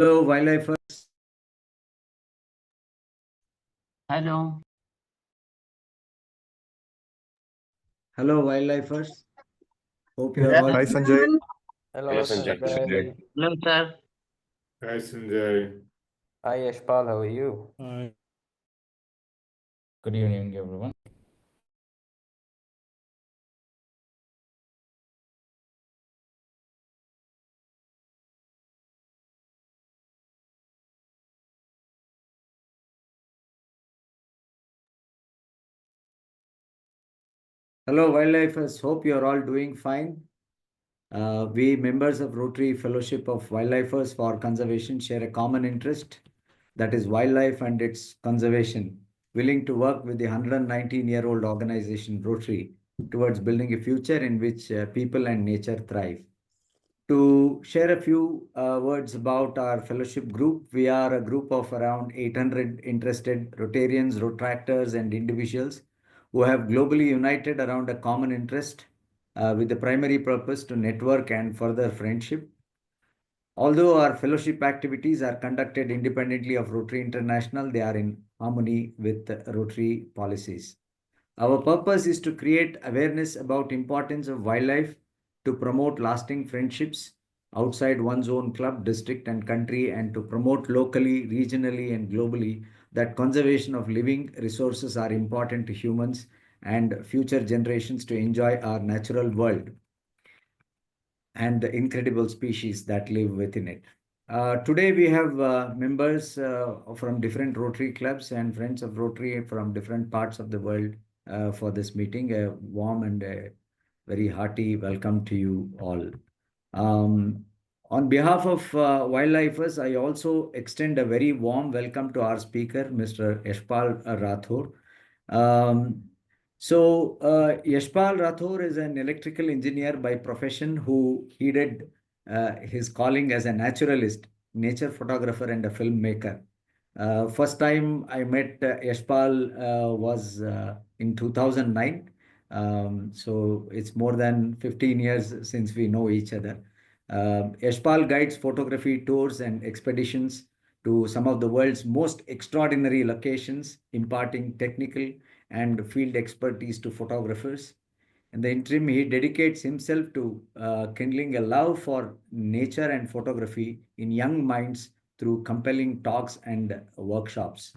Hello, wildlifers. Hello. Hello, wildlifers. Hope you Good are all. Hi Sanjay. afternoon. Hello, Sanjay. Sanjay. Hello, sir. Hi, Sanjay. Hi, Yashpal. How are you? Good evening, everyone. Hello, wildlifers. Hope you are all doing fine. We members of Rotary Fellowship of Wildlifers for Conservation share a common interest, that is wildlife and its conservation, willing to work with the 119-year-old organization Rotary towards building a future in which people and nature thrive. To share a few words about our fellowship group, we are a group of around 800 interested Rotarians, Rotractors, and individuals who have globally united around a common interest with the primary purpose to network and further friendship. Although our fellowship activities are conducted independently of Rotary International, they are in harmony with Rotary policies. Our purpose is to create awareness about importance of wildlife, to promote lasting friendships outside one's own club, district, and country, and to promote locally, regionally, and globally that conservation of living resources are important to humans and future generations to enjoy our natural world and the incredible species that live within it. Today we have members from different Rotary clubs and friends of Rotary from different parts of the world for this meeting. A warm and a very hearty welcome to you all. On behalf of wildlifers, I also extend a very warm welcome to our speaker, Mr. Yashpal Rathore. Yashpal Rathore is an electrical engineer by profession who heeded his calling as a naturalist, nature photographer, and a filmmaker. First time I met Yashpal was in 2009. So it's more than 15 years since we know each other. Yashpal guides photography tours and expeditions to some of the world's most extraordinary locations, imparting technical and field expertise to photographers. In the interim, he dedicates himself to kindling a love for nature and photography in young minds through compelling talks and workshops.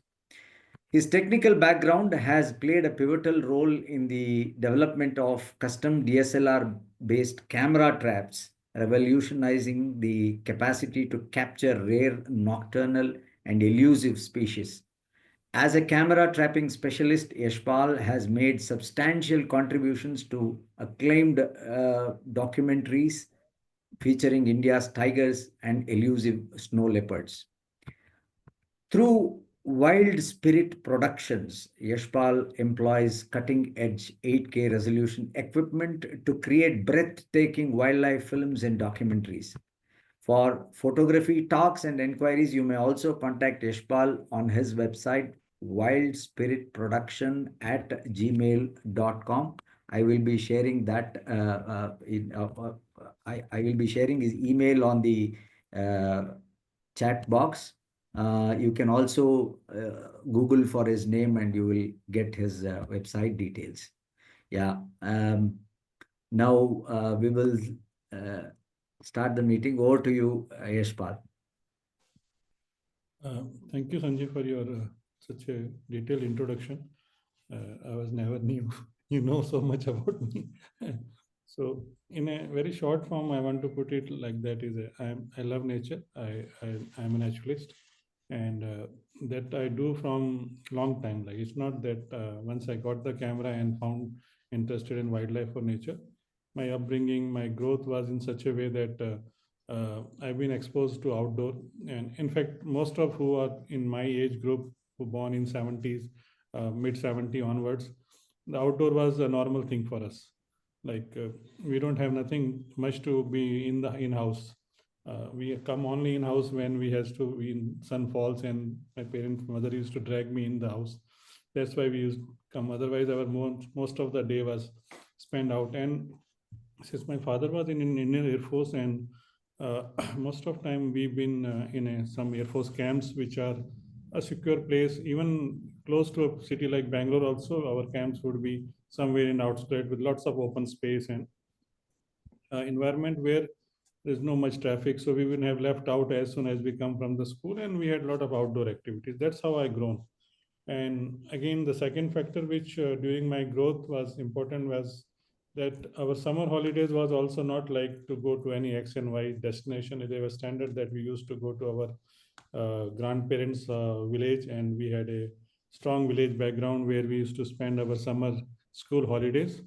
His technical background has played a pivotal role in the development of custom DSLR based camera traps, revolutionizing the capacity to capture rare nocturnal and elusive species. As a camera trapping specialist, Yashpal has made substantial contributions to acclaimed documentaries featuring India's tigers and elusive snow leopards. Through Wild Spirit Productions, Yashpal employs cutting edge 8K resolution equipment to create breathtaking wildlife films and documentaries. For photography talks and inquiries, you may also contact Yashpal on his website, wildspiritproduction@gmail.com. I will be sharing that. I will be sharing his email on the chat box. You can also Google for his name and you will get his website details. Yeah. Now we will start the meeting. Over to you, Yashpal. Thank you, Sanjay, for your such a detailed introduction. I was never knew you know so much about me. So, in a very short form, I want to put it like that: I love nature. I'm a naturalist, and that I do from long time. Like it's not that once I got the camera and found interested in wildlife or nature, my upbringing, my growth was in such a way that I've been exposed to outdoor, and in fact, most of who are in my age group who born in 70s, mid 70 onwards, the outdoor was a normal thing for us. Like we don't have nothing much to be in the in house. We come only in house when we has to in sun falls, and my parents mother used to drag me in the house. That's why we used to come. Otherwise, our most of the day was spent out. And since my father was in Indian Air Force, and most of time we've been in some Air Force camps, which are a secure place. Even close to a city like Bangalore also, our camps would be somewhere in outskirts with lots of open space and environment where there's no much traffic. So we would have left out as soon as we come from the school, and we had a lot of outdoor activities. That's how I grown. And again, the second factor which during my growth was important was that our summer holidays was also not like to go to any X and Y destination. They were standard that we used to go to our grandparents' village, and we had a strong village background where we used to spend our summer school holidays.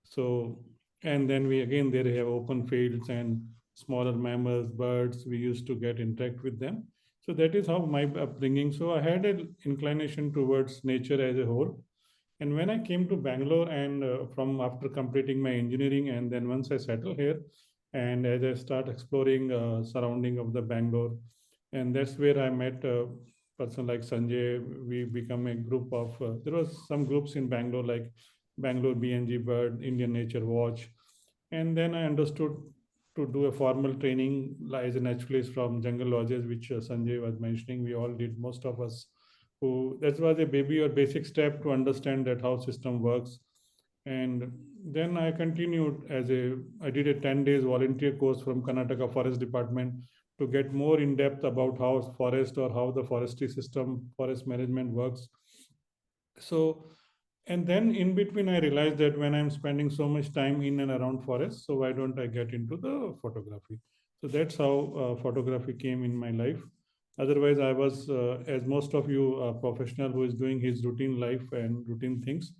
So, and then we again there have open fields and smaller mammals, birds. We used to get interact with them. So that is how my upbringing. So I had an inclination towards nature as a whole. And when I came to Bangalore and from after completing my engineering, and then once I settle here, and as I start exploring surrounding of the Bangalore, and that's where I met a person like Sanjay. We become a group of, there was some groups in Bangalore like Bangalore BNG Bird, Indian Nature Watch. And then I understood to do a formal training as a naturalist from Jungle Lodges, which Sanjay was mentioning. We all did, most of us who, that was a baby or basic step to understand that how system works. And then I continued I did a 10 days volunteer course from Karnataka Forest Department to get more in depth about how forest or how the forestry system, forest management works. So, and then in between, I realized that when I'm spending so much time in and around forests, so why don't I get into the photography? So that's how photography came in my life. Otherwise, I was, as most of you, a professional who is doing his routine life and routine things.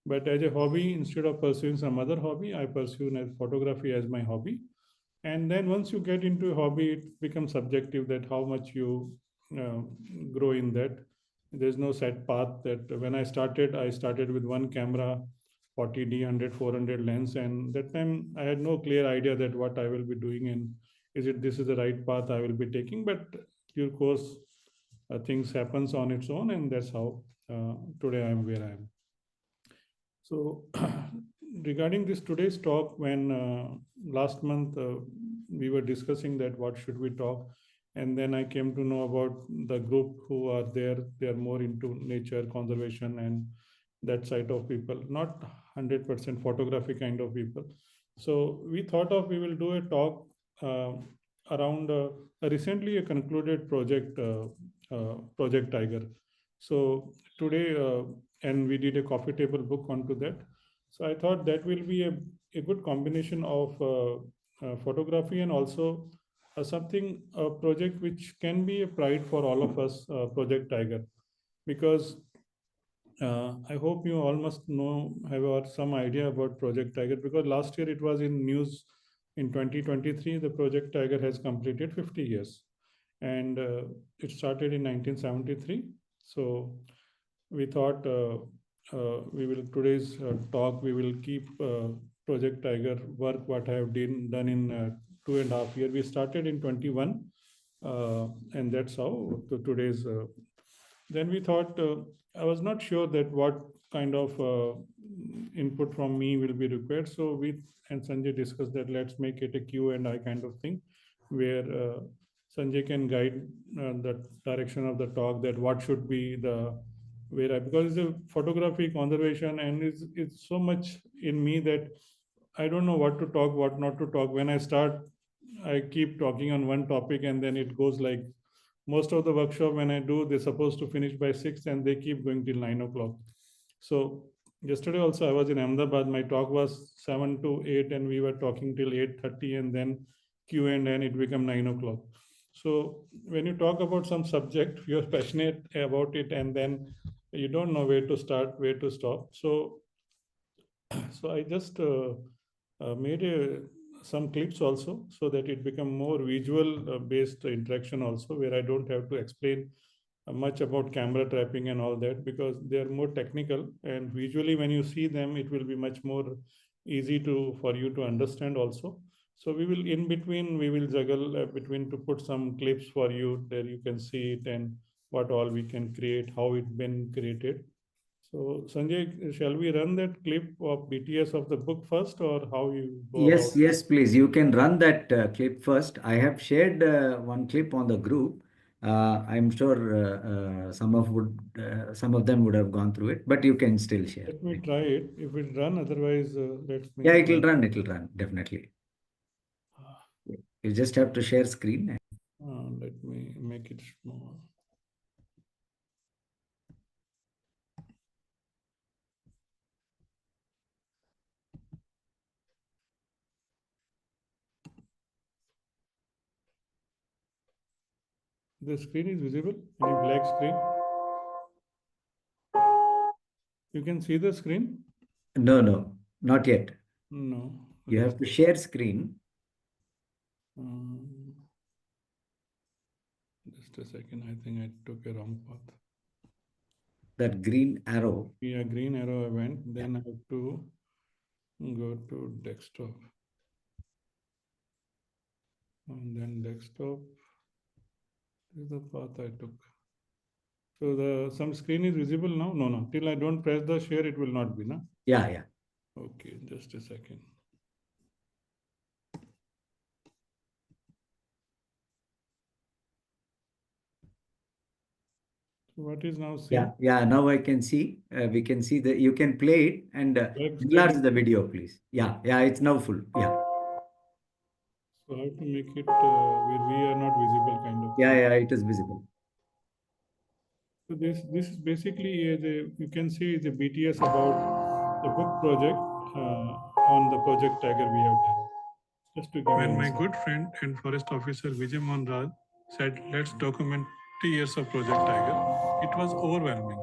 But as a hobby, instead of pursuing some other hobby, I pursue photography as my hobby. And then once you get into a hobby, it becomes subjective that how much you grow in that. There's no set path that when I started with one camera, 40D 100 400 lens, and that time I had no clear idea that what I will be doing and this is the right path I will be taking. But due course, things happens on its own, and that's how today I am where I am. So regarding this today's talk, when last month we were discussing that what should we talk, and then I came to know about the group who are there. They are more into nature conservation and that side of people, not 100% photography kind of people. So we thought of we will do a talk around recently a concluded project, Project Tiger. So today, and we did a coffee table book onto that. So I thought that will be a good combination of photography and also a project which can be a pride for all of us, Project Tiger, because I hope you all must have some idea about Project Tiger, because last year it was in news. In 2023, the Project Tiger has completed 50 years, and it started in 1973. So we thought today's talk, we will keep Project Tiger work, what I have done in 2.5 years. We started in 21, and that's how today's. Then we thought, I was not sure that what kind of input from me will be required. So we and Sanjay discussed that let's make it a Q&A kind of thing, where Sanjay can guide the direction of the talk, that what should be the because it's a photography conservation, and it's so much in me that I don't know what to talk, what not to talk. When I start, I keep talking on one topic, and then it goes like most of the workshop when I do, they're supposed to finish by 6 and they keep going till 9 o'clock. So yesterday also I was in Ahmedabad. My talk was 7 to 8 and we were talking till 8:30, and then Q&A, and it became 9 o'clock. So when you talk about some subject, you're passionate about it, and then you don't know where to start, where to stop. So I just made some clips also, so that it become more visual based interaction also, where I don't have to explain much about camera trapping and all that, because they are more technical, and visually when you see them, it will be much more easy for you to understand also. So we will in between, we will juggle between to put some clips for you there, you can see it and what all we can create, how it been created. So Sanjay, shall we run that clip of BTS of the book first, or how you go Yes, about? yes, please. You can run that clip first. I have shared one clip on the group. I'm sure some of them would have gone through it, but you can still share. Let me try it. If it run, otherwise let's make Yeah, it it will run, definitely. You just have to share screen. Let me make it small. The screen is visible, any black screen? You can see the screen? No, not yet. No. You have to share screen. Just a second, I think I took a wrong path. That green arrow. Yeah, green arrow I went, then I have to go to desktop. And then desktop is the path I took. So some screen is visible now? No. Till I don't press the share, it will not be, no? Yeah. Okay, just a second. So what is now seen? Yeah. Now I can see. We can see you can play it and enlarge the video, please. Yeah. It's now full. Yeah. So how to make it where we are not visible, kind of. Yeah. It is visible. So this is basically you can see the BTS about the book project on the Project Tiger we have done. Just to give when my good friend and forest officer Vijay Mohan Raj said, let's document 3 years of Project Tiger, it was overwhelming.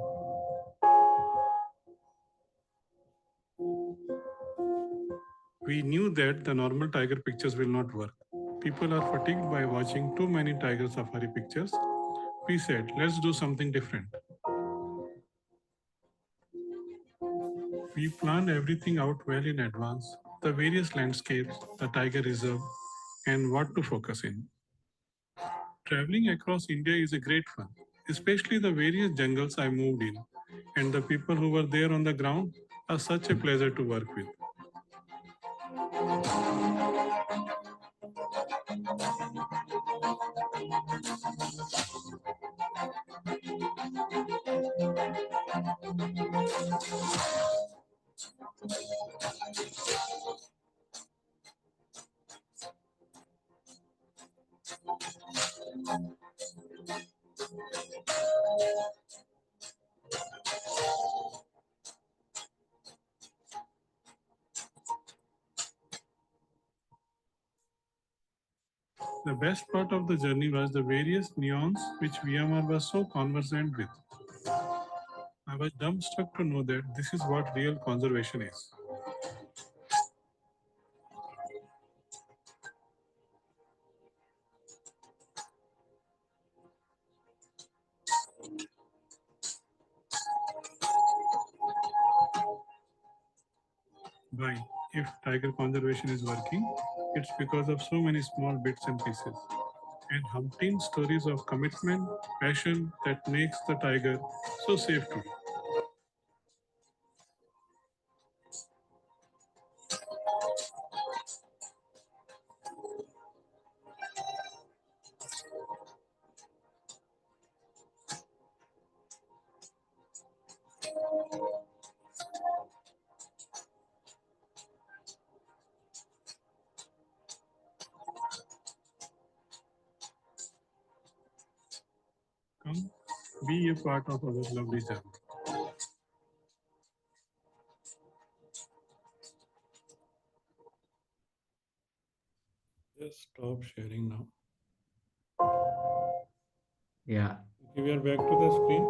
We knew that the normal tiger pictures will not work. People are fatigued by watching too many tiger safari pictures. We said, let's do something different. We planned everything out well in advance, the various landscapes, the tiger reserve, and what to focus in. Traveling across India is a great fun, especially the various jungles I moved in, and the people who were there on the ground are such a pleasure to work with. The best part of the journey was the various neons which VMR was so conversant with. I was dumbstruck to know that this is what real conservation is. Why? If tiger conservation is working, it's because of so many small bits and pieces. And umpteen stories of commitment, passion that makes the tiger so safe to be. Come, be a part of our lovely journey. Just stop sharing now. Yeah. Okay, we are back to the screen.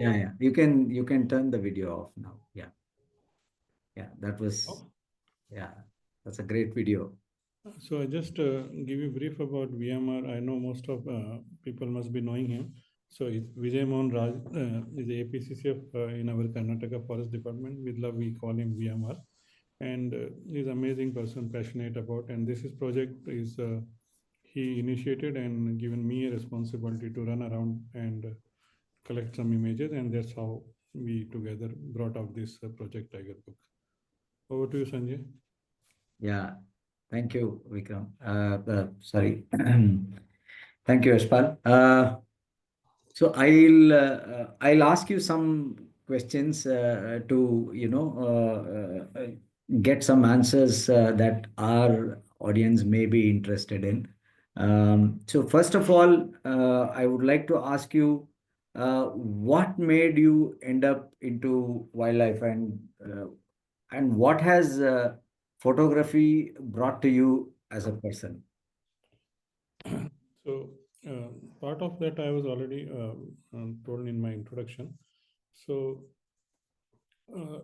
Yeah. You can turn the video off now. Yeah. That was. Oh. Yeah. That's a great video. So I just give you a brief about VMR. I know most of people must be knowing him. So Vijay Mohan Raj is the APCCF in our Karnataka Forest Department. With love, we call him VMR. And he's an amazing person, passionate about. And this is project is he initiated and given me a responsibility to run around and collect some images. And that's how we together brought out this Project Tiger book. Over to you, Sanjay. Yeah, thank you, Vikram. Sorry. Thank you, Yashpal. So I'll ask you some questions to get some answers that our audience may be interested in. So first of all, I would like to ask you what made you end up into wildlife, and what has photography brought to you as a person? So part of that I was already told in my introduction. So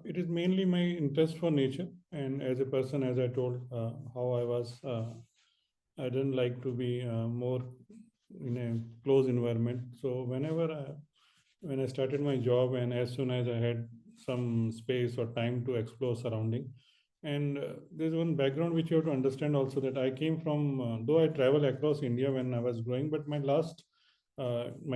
it is mainly my interest for nature, and as a person, as I told, how I was, I didn't like to be more in a close environment. So when I started my job, and as soon as I had some space or time to explore surrounding, and there's one background which you have to understand also, that I came from, though I travel across India when I was growing, but my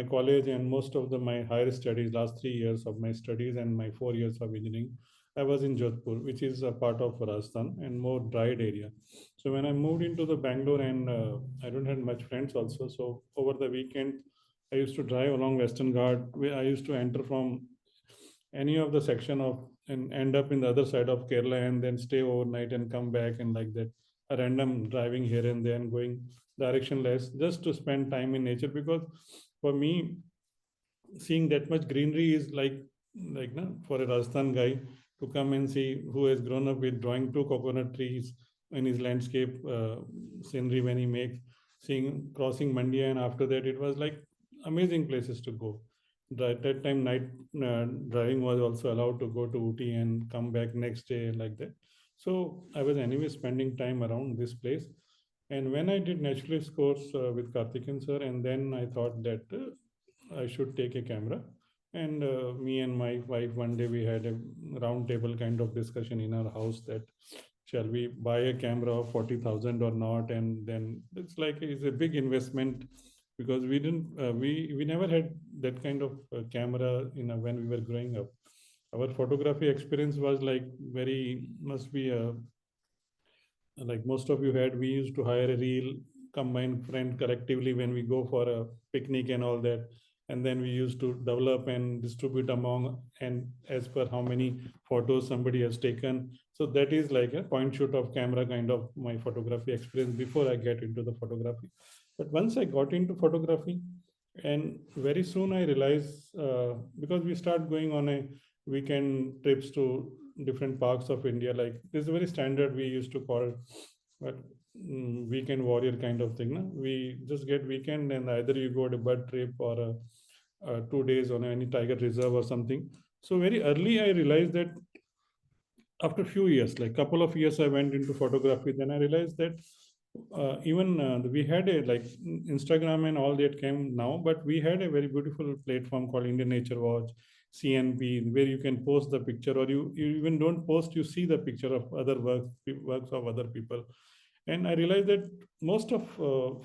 college and most of my higher studies, last 3 years of my studies and my 4 years of engineering, I was in Jodhpur, which is a part of Rajasthan and more dried area. So when I moved into the Bangalore, and I don't have much friends also, so over the weekend I used to drive along Western Ghat, where I used to enter from any of the section of and end up in the other side of Kerala, and then stay overnight and come back, and like that, a random driving here and there and going directionless, just to spend time in nature. Because for me, seeing that much greenery is like no, for a Rajasthan guy to come and see, who has grown up with drawing 2 coconut trees in his landscape scenery when he makes, seeing crossing Mandia, and after that it was like amazing places to go. At that time, night driving was also allowed to go to Ooty and come back next day, like that. So I was anyway spending time around this place. And when I did naturalist course with Karthikeyan sir, and then I thought that I should take a camera. And me and my wife, one day we had a round table kind of discussion in our house, that shall we buy a camera of 40,000 or not? And then it's a big investment, because we never had that kind of camera when we were growing up. Our photography experience was like must be like most of you had. We used to hire a reel, combine friend collectively when we go for a picnic and all that, and then we used to develop and distribute among, and as per how many photos somebody has taken. So that is like a point shoot of camera kind of my photography experience before I get into the photography. But once I got into photography, and very soon I realized, because we start going on a weekend trips to different parts of India, like this is very standard, we used to call it, but weekend warrior kind of thing. No? We just get weekend, and either you go to bird trip or 2 days on any tiger reserve or something. So very early I realized that, after a few years, like couple of years I went into photography, then I realized that even we had a like Instagram and all that came now, but we had a very beautiful platform called Indian Nature Watch, CNP, where you can post the picture, or you even don't post, you see the picture of other works of other people. And I realized that most of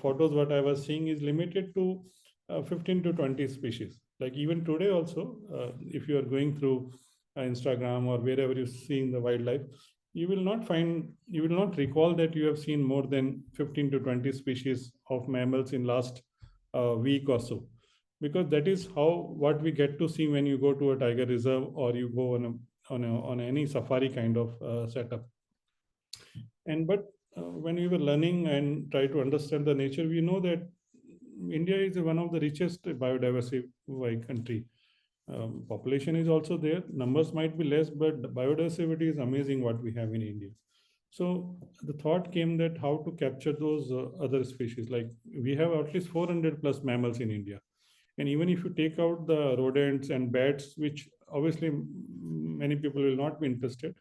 photos what I was seeing is limited to 15 to 20 species. Like even today also, if you are going through Instagram or wherever you're seeing the wildlife, you will not recall that you have seen more than 15 to 20 species of mammals in last week or so, because that is what we get to see when you go to a tiger reserve, or you go on any safari kind of setup. But when we were learning and try to understand the nature, we know that India is one of the richest biodiversity country. Population is also there. Numbers might be less, but the biodiversity is amazing what we have in India. So the thought came that how to capture those other species. Like we have at least 400 plus mammals in India. And even if you take out the rodents and bats, which obviously many people will not be interested,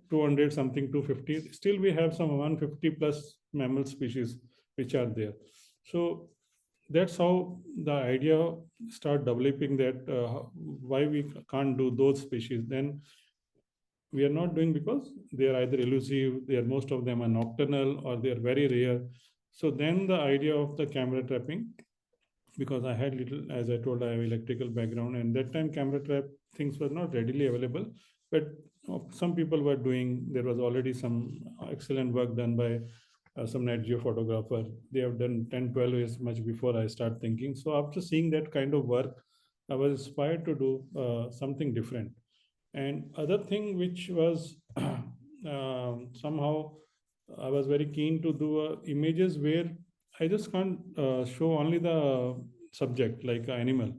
200 something, 250, still we have some 150 plus mammal species which are there. So that's how the idea start developing, that why we can't do those species. Then we are not doing, because they are either elusive, most of them are nocturnal, or they are very rare. So then the idea of the camera trapping because I had little, as I told, I have electrical background, and that time camera trap things were not readily available, but some people were doing. There was already some excellent work done by some Nat Geo photographer. They have done 10, 12 years much before I start thinking. So after seeing that kind of work, I was inspired to do something different. And other thing which was somehow I was very keen to do images where I just can't show only the subject like an animal,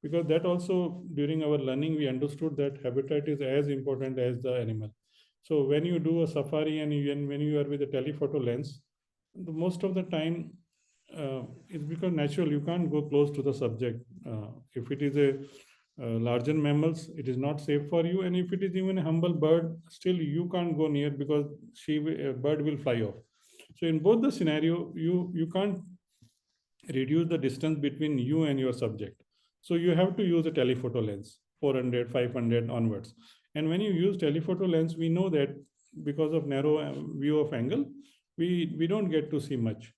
because that also during our learning we understood that habitat is as important as the animal. So when you do a safari and when you are with a telephoto lens, most of the time it's because natural, you can't go close to the subject. If it is a larger mammals, it is not safe for you, and if it is even a humble bird, still you can't go near because bird will fly off. So in both the scenario, you can't reduce the distance between you and your subject. So you have to use a telephoto lens, 400, 500 onwards. And when you use telephoto lens, we know that because of narrow view of angle, we don't get to see much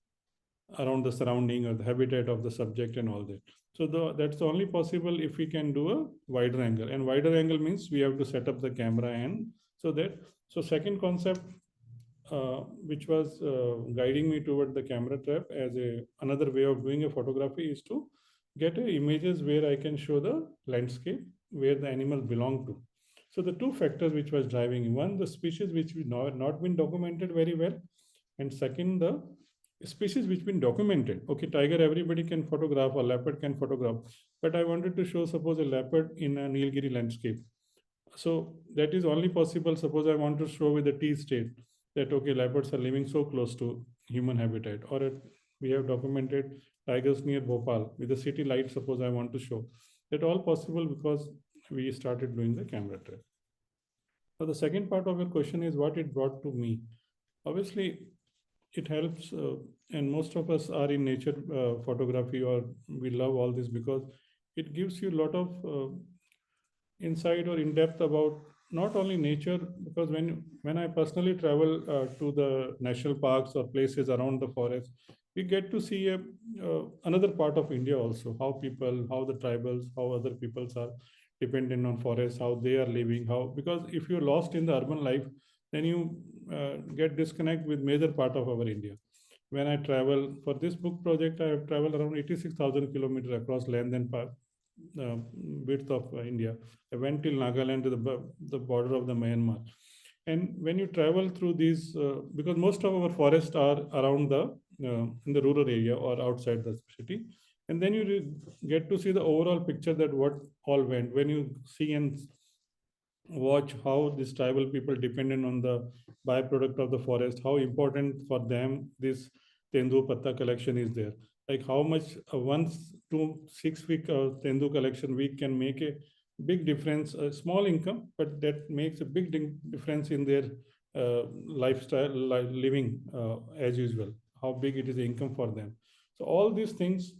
around the surrounding or the habitat of the subject and all that. So that's the only possible if we can do a wider angle. And wider angle means we have to set up the camera, and so second concept which was guiding me toward the camera trap as another way of doing a photography is to get images where I can show the landscape where the animals belong to. So the two factors which was driving, one, the species which we not been documented very well, and second, the species which been documented. Okay, tiger everybody can photograph, or leopard can photograph, but I wanted to show suppose a leopard in a Nilgiri landscape. So that is only possible. Suppose I want to show with the T state that okay, leopards are living so close to human habitat, or we have documented tigers near Bhopal with the city light. Suppose I want to show that, all possible because we started doing the camera trap. So the second part of your question is what it brought to me. Obviously, it helps, and most of us are in nature photography, or we love all this because it gives you a lot of insight or in depth about not only nature, because when I personally travel to the national parks or places around the forest, we get to see another part of India also, how the tribals, how other peoples are dependent on forests, how they are living, because if you're lost in the urban life, then you get disconnect with major part of our India. When I travel for this book project, I have traveled around 86,000 kilometers across length and width of India. I went till Nagaland to the border of the Myanmar. And when you travel through these, because most of our forests are around in the rural area or outside the city, and then you get to see the overall picture that what all went. When you see and watch how these tribal people dependent on the byproduct of the forest, how important for them this Tendu Patta collection is there. Like how much 1 to 6 week Tendu collection week can make a big difference, a small income, but that makes a big difference in their lifestyle, living as usual, how big it is the income for them. So all these things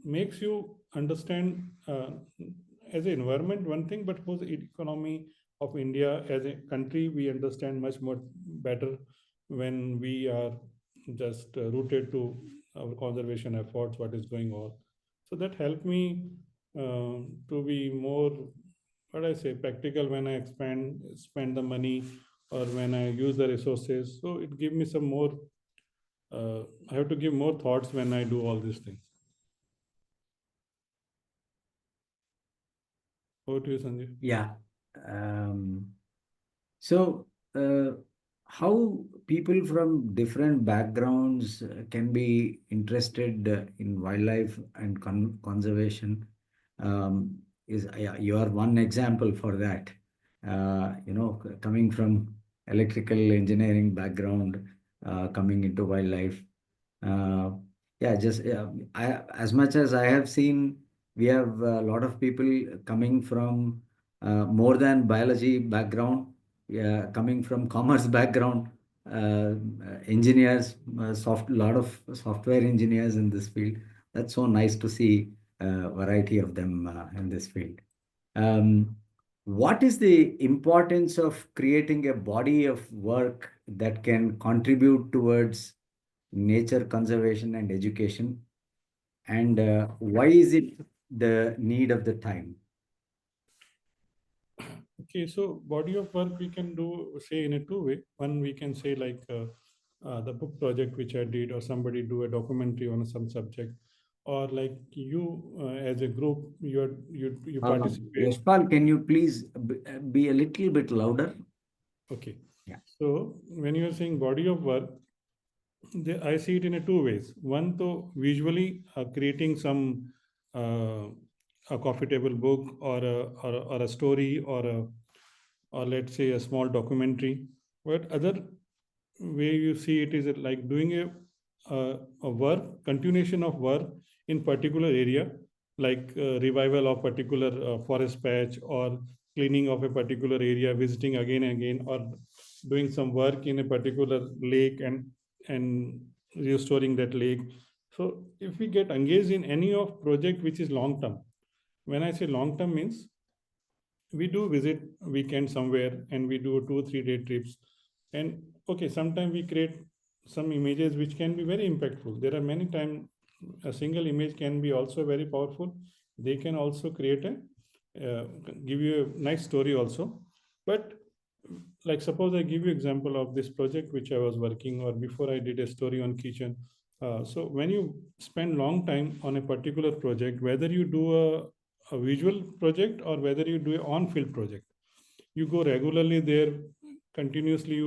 makes you understand as an environment one thing, but for the economy of India as a country, we understand much more better when we are just rooted to our conservation efforts, what is going on. So that helped me to be more, what I say, practical when I spend the money or when I use the resources. So it gives me some more, I have to give more thoughts when I do all these things. Over to you, Sanjay. Yeah. So how people from different backgrounds can be interested in wildlife and conservation is you are one example for that. Coming from electrical engineering background, coming into wildlife. As much as I have seen, we have a lot of people coming from more than biology background, coming from commerce background, engineers, lot of software engineers in this field. That's so nice to see a variety of them in this field. What is the importance of creating a body of work that can contribute towards nature conservation and education? And why is it the need of the time? Okay, so body of work we can do, say, in a two way. One, we can say like the book project which I did, or somebody do a documentary on some subject, or like you as a group, you participate. Yashpal, can you please be a little bit louder? Okay. Yeah. So when you are saying body of work, I see it in a two ways. One, to visually creating some a coffee table book, or a story, or let's say a small documentary. But other way you see it is like doing a work, continuation of work in particular area, like revival of particular forest patch, or cleaning of a particular area, visiting again and again, or doing some work in a particular lake and restoring that lake. So if we get engaged in any of project which is long term, when I say long term means we do visit weekend somewhere and we do 2 3 day trips, and okay, sometimes we create some images which can be very impactful. There are many times a single image can be also very powerful. They can also create a give you a nice story also. But like suppose I give you example of this project which I was working, or before I did a story on kitchen. So when you spend long time on a particular project, whether you do a visual project or whether you do a on-field project, you go regularly there, continuously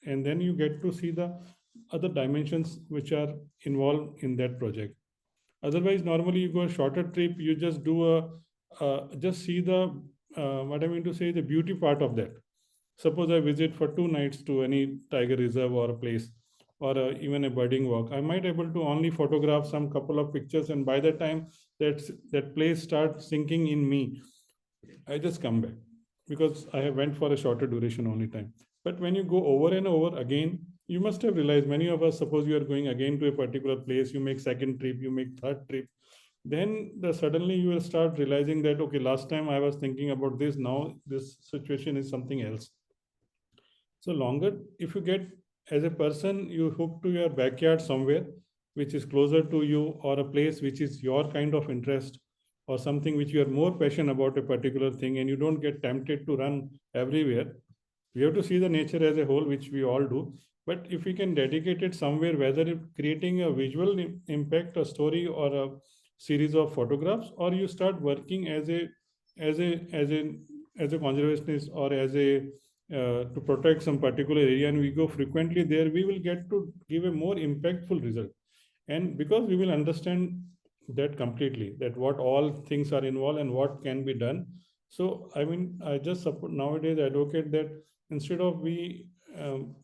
and then you get to see the other dimensions which are involved in that project. Otherwise, normally you go a shorter trip, you just do just see the what I mean to say, the beauty part of that. Suppose I visit for 2 nights to any tiger reserve or a place, or even a birding walk, I might able to only photograph some couple of pictures, and by the time that place starts sinking in me, I just come back, because I have went for a shorter duration only time. But when you go over and over again, you must have realized, many of us, suppose you are going again to a particular place, you make second trip, you make third trip, then suddenly you will start realizing that, okay, last time I was thinking about this, now this situation is something else. So longer, if you get as a person, you hook to your backyard somewhere which is closer to you, or a place which is your kind of interest, or something which you are more passionate about a particular thing, and you don't get tempted to run everywhere. We have to see the nature as a whole, which we all do. But if we can dedicate it somewhere, whether creating a visual impact, a story, or a series of photographs, or you start working as a conservationist, or as a to protect some particular area, and we go frequently there, we will get to give a more impactful result. And because we will understand that completely, that what all things are involved and what can be done. So I mean, I just support nowadays advocate that instead of we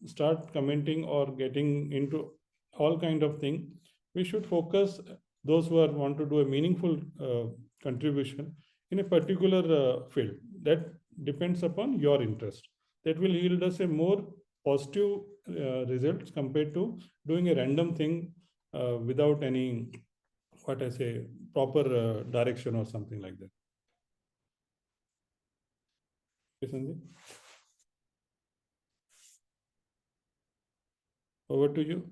start commenting or getting into all kind of thing, we should focus those who are want to do a meaningful contribution in a particular field that depends upon your interest. That will yield us a more positive results compared to doing a random thing without any, what I say, proper direction or something like that. Okay, Sanjay? Over to you.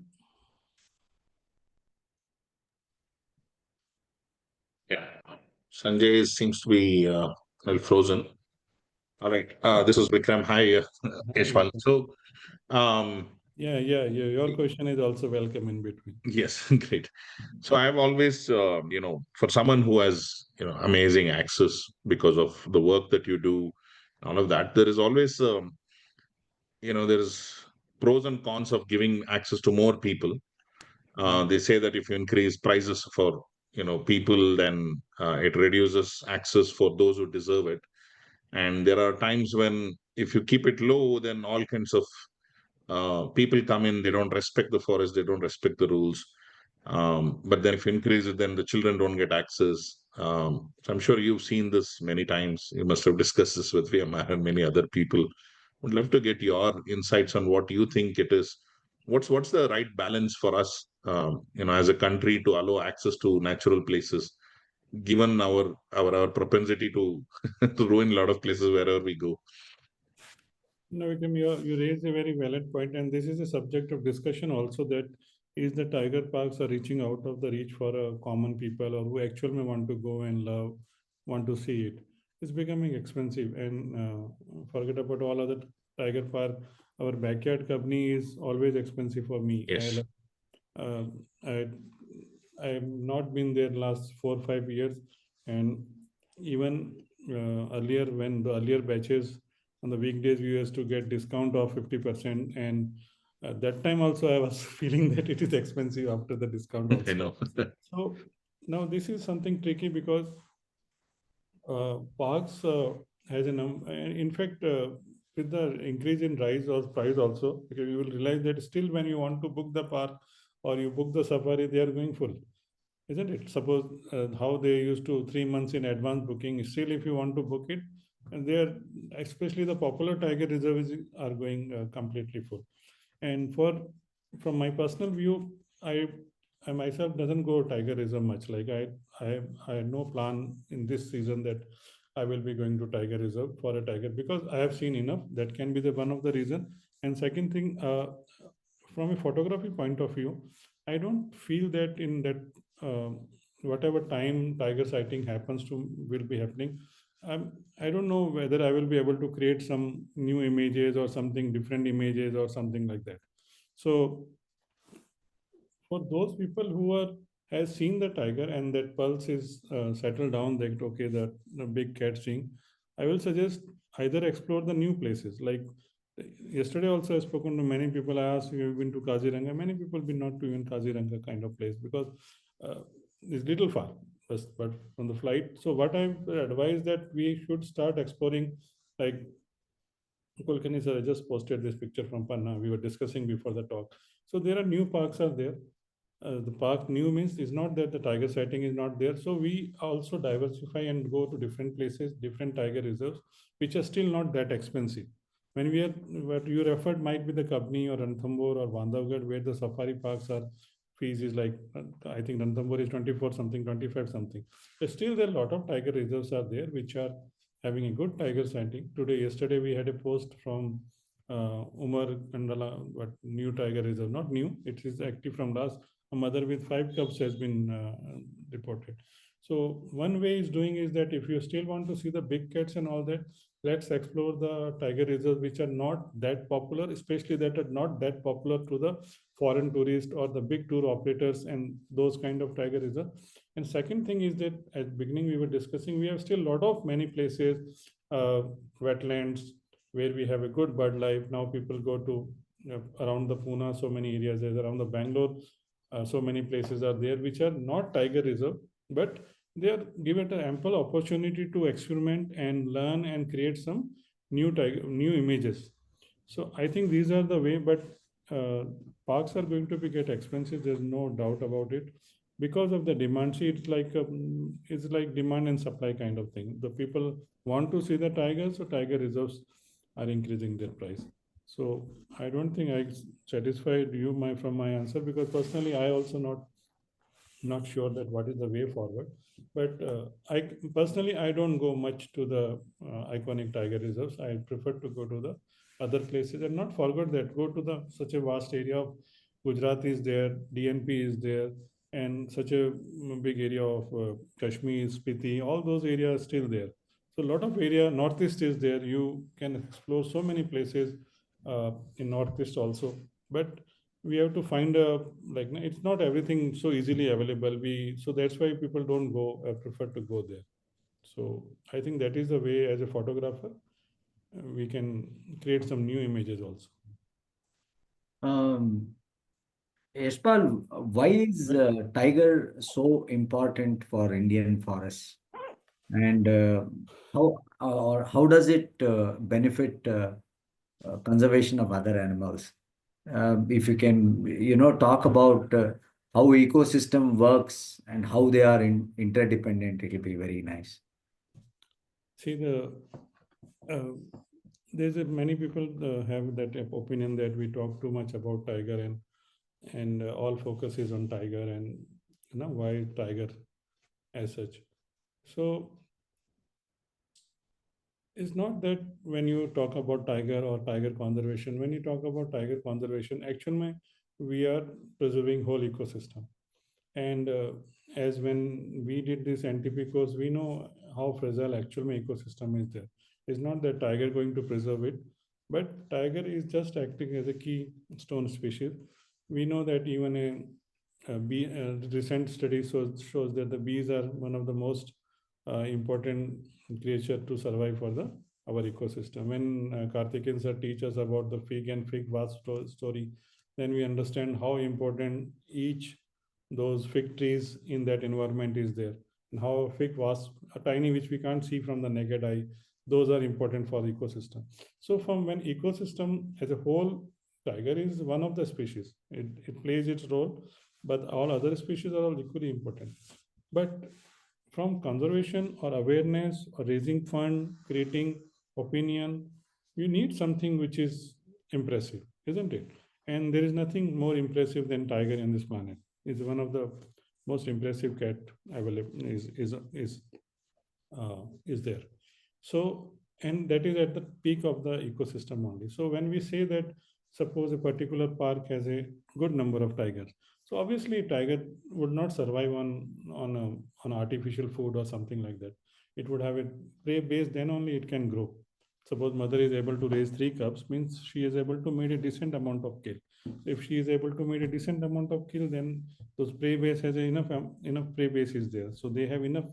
Yeah. Sanjay seems to be well frozen. All right. This is Vikram. Hi, Yashpal. So, Yeah, your question is also welcome in between. yes, great. So I've always, for someone who has, amazing access because of the work that you do, all of that, there is always, there's pros and cons of giving access to more people. They say that if you increase prices for, people, then it reduces access for those who deserve it. And there are times when if you keep it low, then all kinds of people come in, they don't respect the forest, they don't respect the rules. But then if you increase it, then the children don't get access. So I'm sure you've seen this many times. You must have discussed this with VMR and many other people. Would love to get your insights on what you think it is. What's the right balance for us, as a country, to allow access to natural places, given our propensity to to ruin a lot of places wherever we go. No, Vikram, you raise a very valid point, and this is a subject of discussion also, that is the tiger parks are reaching out of the reach for a common people or who actually may want to go and love, want to see it. It's becoming expensive, and forget about all other tiger park. Our backyard company is always expensive for me. Yes. Uh, I I've not been there last 4 or 5 years, and even earlier when the earlier batches on the weekdays we used to get discount of 50%, and that time also I was feeling that it is expensive after the discount also. I know. So now this is something tricky because parks has a in fact with the increase in rise or price also, because you will realize that still when you want to book the park or you book the safari, they are going full, isn't it? Suppose how they used to 3 months in advance booking, still if you want to book it, and they are, especially the popular tiger reserves are going completely full. And from my personal view, I myself doesn't go tiger reserve much. Like I had no plan in this season that I will be going to tiger reserve for a tiger, because I have seen enough. That can be the one of the reason. And second thing, from a photography point of view, I don't feel that in that whatever time tiger sighting happens to will be happening. I don't know whether I will be able to create some new images or something different images or something like that. So for those people who are has seen the tiger and that pulse is settled down, that okay, the big cat seeing, I will suggest either explore the new places. Like yesterday also I spoken to many people. I asked, you have been to Kaziranga? Many people been not to even Kaziranga kind of place, because it's little far, but from the flight. So what I advise that we should start exploring, like Kulkarni sir, I just posted this picture from Panna. We were discussing before the talk. So there are new parks are there. The park new means is not that the tiger sighting is not there. So we also diversify and go to different places, different tiger reserves, which are still not that expensive. When we are, what you referred might be the Kabni or Ranthambore or Bandhavgarh, where the safari parks are fees is like, I think Ranthambore is 24 something, 25 something. But still there are a lot of tiger reserves are there, which are having a good tiger sighting. Yesterday we had a post from Umar Kandala, what new tiger reserve, not new, it is active from last. A mother with 5 cubs has been reported. So one way is doing is that if you still want to see the big cats and all that, let's explore the tiger reserves which are not that popular, especially that are not that popular to the foreign tourists or the big tour operators and those kind of tiger reserves. And second thing is that at the beginning we were discussing, we have still a lot of many places, wetlands, where we have a good bird life. Now people go to around the Pune, so many areas, there's around the Bangalore, so many places are there which are not tiger reserve, but they are given an ample opportunity to experiment and learn and create some new images. So I think these are the way, but parks are going to be get expensive. There's no doubt about it, because of the demand. See, it's like demand and supply kind of thing. The people want to see the tigers, so tiger reserves are increasing their price. So I don't think I satisfied you from my answer, because personally I also not sure that what is the way forward. But I personally I don't go much to the iconic tiger reserves. I prefer to go to the other places, and not forget that go to the such a vast area of Gujarat is there, DNP is there, and such a big area of Kashmir, Spiti, all those areas are still there. So a lot of area, Northeast is there. You can explore so many places in Northeast also. But we have to find like it's not everything so easily available. So that's why people don't go, prefer to go there. So I think that is the way as a photographer we can create some new images also. Yashpal, why is tiger so important for Indian forests? And how does it benefit conservation of other animals? If you can, talk about how ecosystem works and how they are interdependent, it will be very nice. See, there's many people have that opinion that we talk too much about tiger, and all focus is on tiger, and why tiger as such. So it's not that when you talk about tiger or tiger conservation, when you talk about tiger conservation, actually we are preserving whole ecosystem. And as when we did this NTP course, we know how fragile actual ecosystem is there. It's not that tiger going to preserve it, but tiger is just acting as a keystone species. We know that even a bee, recent study shows that the bees are one of the most important creature to survive for the our ecosystem. When Karthikeyan sir teaches about the fig and fig wasp story, then we understand how important each those fig trees in that environment is there, and how fig wasp, a tiny which we can't see from the naked eye, those are important for the ecosystem. So from when ecosystem as a whole, tiger is one of the species. It plays its role, but all other species are all equally important. But from conservation or awareness or raising fund, creating opinion, you need something which is impressive, isn't it? And there is nothing more impressive than tiger in this planet. It's one of the most impressive cat available is there. So, and that is at the peak of the ecosystem only. So when we say that suppose a particular park has a good number of tigers, so obviously tiger would not survive on artificial food or something like that. It would have a prey base, then only it can grow. Suppose mother is able to raise 3 cubs, means she is able to meet a decent amount of kill. If she is able to meet a decent amount of kill, then those prey base has enough prey base is there. So they have enough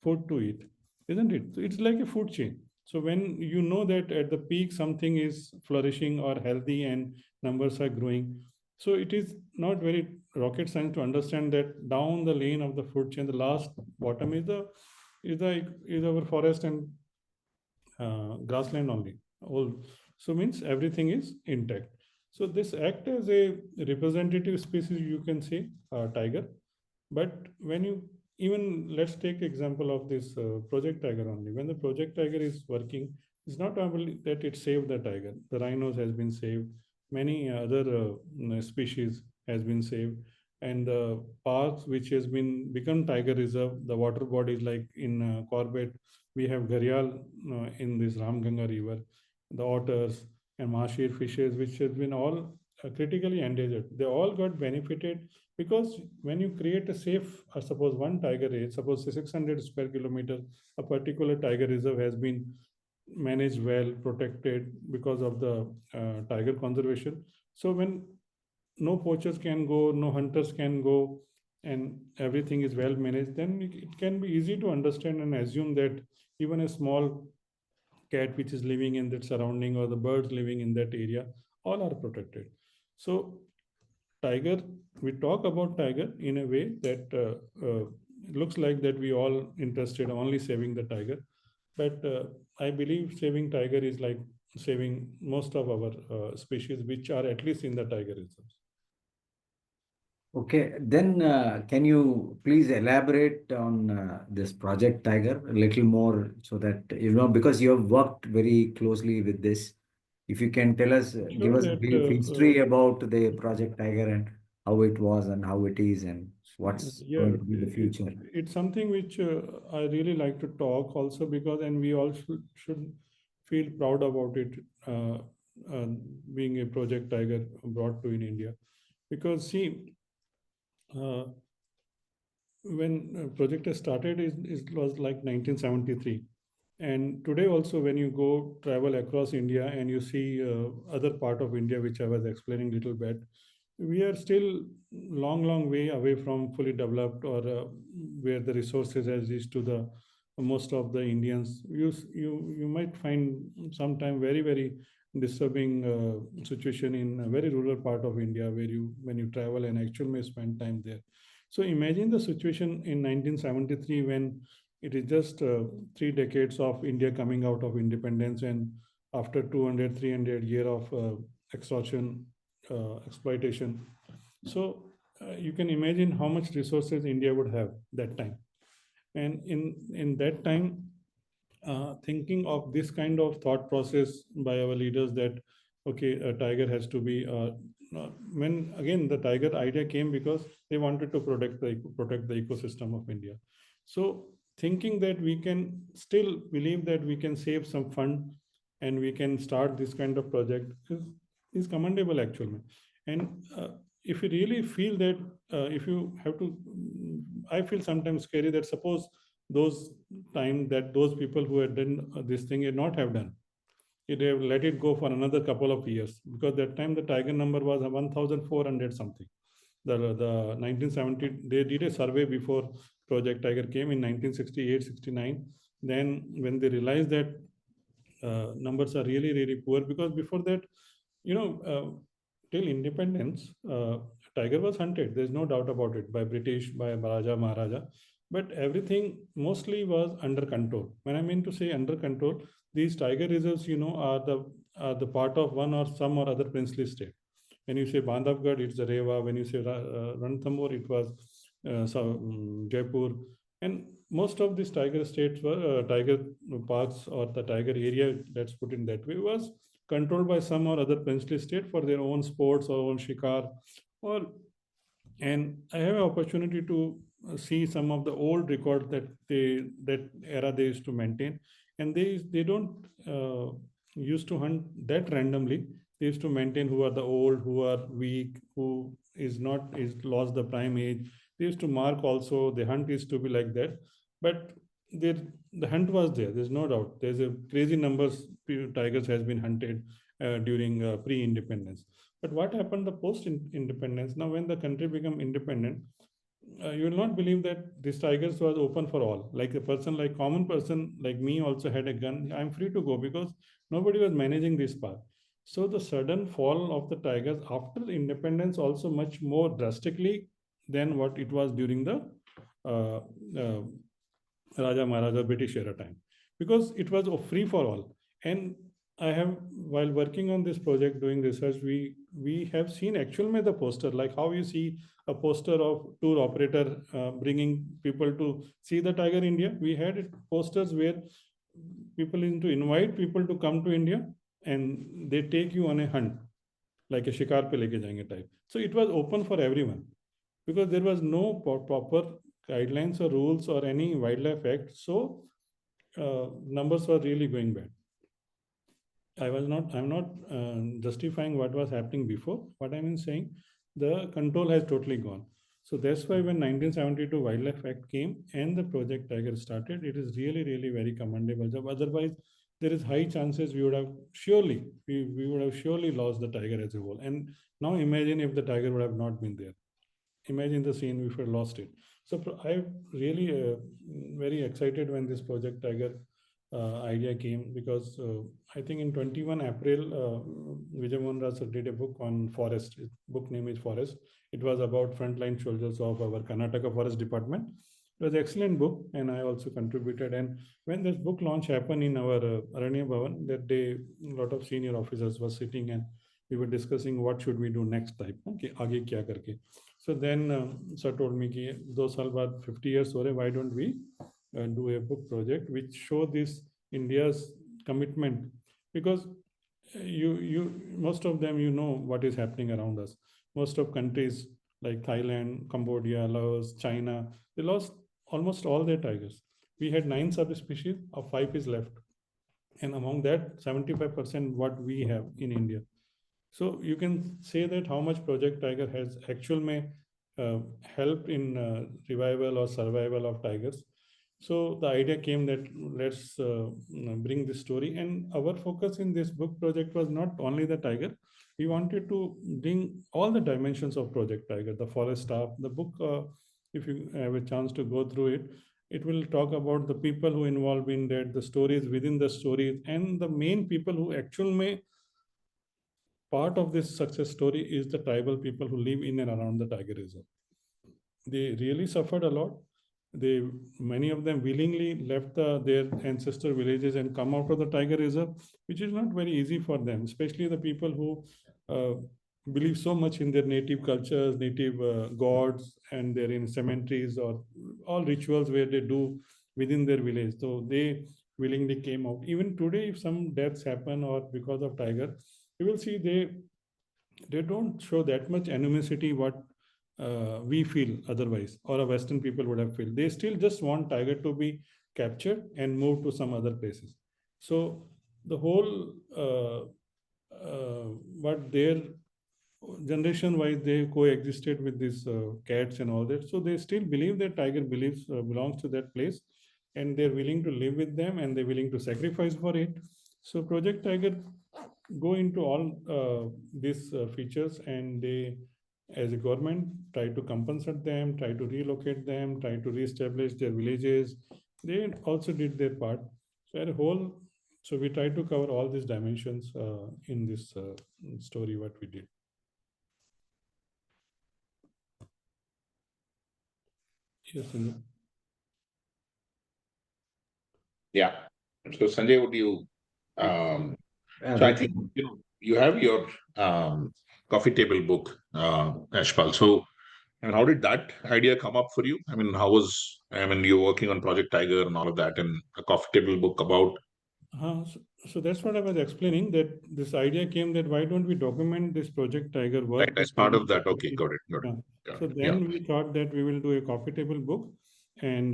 food to eat, isn't it? So it's like a food chain. So when you know that at the peak something is flourishing or healthy and numbers are growing, so it is not very rocket science to understand that down the lane of the food chain, the last bottom is our forest and grassland only. All so means everything is intact. So this act as a representative species, you can say, tiger. But when you even let's take example of this Project Tiger only. When the Project Tiger is working, it's not only that it saved the tiger. The rhinos has been saved. Many other species has been saved, and the parks which has been become tiger reserve. The water bodies like in Corbett, we have Gharial in this Ramganga river, the otters and marshir fishes, which has been all critically endangered. They all got benefited because when you create a safe, suppose one tiger age, suppose 600 square kilometer, a particular tiger reserve has been managed well, protected because of the tiger conservation. So when no poachers can go, no hunters can go, and everything is well managed, then it can be easy to understand and assume that even a small cat which is living in that surrounding or the birds living in that area, all are protected. So tiger, we talk about tiger in a way that looks like that we all interested only saving the tiger, but I believe saving tiger is like saving most of our species which are at least in the tiger reserves. Okay, then can you please elaborate on this Project Tiger a little more so that, because you have worked very closely with this. If you can tell us, give us a brief history about the Project Tiger and how it was and how it is and what's going to be the future. It's something which I really like to talk also because, and we all should feel proud about it, being a Project Tiger brought to in India. Because see, when project has started, it was like 1973. And today also, when you go travel across India and you see other part of India, which I was explaining a little bit, we are still long way away from fully developed or where the resources has reached to the most of the Indians. You might find sometime very disturbing situation in a very rural part of India where when you travel and actually may spend time there. So imagine the situation in 1973 when it is just 3 decades of India coming out of independence, and after 200-300 years of extortion, exploitation. So you can imagine how much resources India would have that time. And in that time, thinking of this kind of thought process by our leaders that, okay, a tiger has to be, when again the tiger idea came because they wanted to protect the ecosystem of India. So thinking that we can still believe that we can save some fund and we can start this kind of project is commendable actually. And if you really feel that, if you have to, I feel sometimes scary that suppose those time that those people who had done this thing had not have done, it have let it go for another couple of years, because that time the tiger number was 1,400 something. The 1970, they did a survey before Project Tiger came in 1968, 69. Then when they realized that numbers are really, really poor, because before that, till independence, tiger was hunted. There's no doubt about it, by British, by Raja, Maharaja. But everything mostly was under control. When I mean to say under control, these tiger reserves, are the part of one or some or other princely state. When you say Bandhavgarh, it's the Rewa. When you say Ranthambore, it was Jaipur. And most of these tiger states were tiger parks, or the tiger area, let's put it that way, was controlled by some or other princely state for their own sports or own shikar. And I have an opportunity to see some of the old records that era they used to maintain, and they don't used to hunt that randomly. They used to maintain who are the old, who are weak, who is lost the prime age. They used to mark also. The hunt used to be like that, but the hunt was there. There's no doubt. There's a crazy numbers tigers has been hunted during pre-independence. But what happened the post-independence? Now, when the country became independent, you will not believe that this tigers was open for all. Like a person, like common person like me, also had a gun. I'm free to go, because nobody was managing this part. So the sudden fall of the tigers after the independence also much more drastically than what it was during the Raja Maharaja British era time, because it was free for all. And I have, while working on this project, doing research, we have seen actual में the poster, like how you see a poster of tour operator bringing people to see the Tiger India. We had posters where people to invite people to come to India, and they take you on a hunt, like a shikar pe leke jayenge type. So it was open for everyone, because there was no proper guidelines or rules or any wildlife act. So numbers were really going bad. I'm not justifying what was happening before. What I mean saying, the control has totally gone. So that's why when 1972 Wildlife Act came and the Project Tiger started, it is really, really very commendable job. Otherwise, there is high chances we would have surely lost the tiger as a whole. And now imagine if the tiger would have not been there. Imagine the scene if we had lost it. So I really very excited when this Project Tiger idea came, because I think in 21 April, Vijay Mohan Rao did a book on forest. Book name is Forest. It was about frontline soldiers of our Karnataka Forest Department. It was an excellent book, and I also contributed. And when this book launch happened in our Aranya Bhavan, that day, a lot of senior officers were sitting and we were discussing what should we do next type. Okay, aage kya karke. So then sir told me ki 2 saal baad 50 years ho rahe, why don't we do a book project which show this India's commitment, because most of them, what is happening around us. Most of countries like Thailand, Cambodia, Laos, China, they lost almost all their tigers. We had 9 subspecies, of 5 is left, and among that 75% what we have in India. So you can say that how much Project Tiger has actually helped in revival or survival of tigers. So the idea came that let's bring this story, and our focus in this book project was not only the tiger. We wanted to bring all the dimensions of Project Tiger, the forest staff. The book, if you have a chance to go through it, it will talk about the people who involved in that, the stories within the stories, and the main people who actually part of this success story is the tribal people who live in and around the tiger reserve. They really suffered a lot. Many of them willingly left their ancestor villages and come out of the tiger reserve, which is not very easy for them, especially the people who believe so much in their native cultures, native gods, and they're in cemeteries or all rituals where they do within their village. So they willingly came out. Even today, if some deaths happen or because of tiger, you will see they don't show that much animosity what we feel otherwise, or a Western people would have feel. They still just want tiger to be captured and moved to some other places. So the whole what their generation wise they coexisted with these cats and all that, so they still believe that tiger belongs to that place, and they're willing to live with them and they're willing to sacrifice for it. So Project Tiger go into all these features, and they, as a government, try to compensate them, try to relocate them, try to reestablish their villages. They also did their part. So at a whole, so we try to cover all these dimensions in this story what we did. Yes, Sanjay. Yeah. So Sanjay, would you so I think you have your coffee table book, Ashpal. So I mean, how did that idea come up for you? I mean, you're working on Project Tiger and all of that, and a coffee table book about. So that's what I was explaining, that this idea came that why don't we document this Project Tiger work? Right, as part of that. Okay, got it. Yeah. So then we thought that we will do a coffee table book, and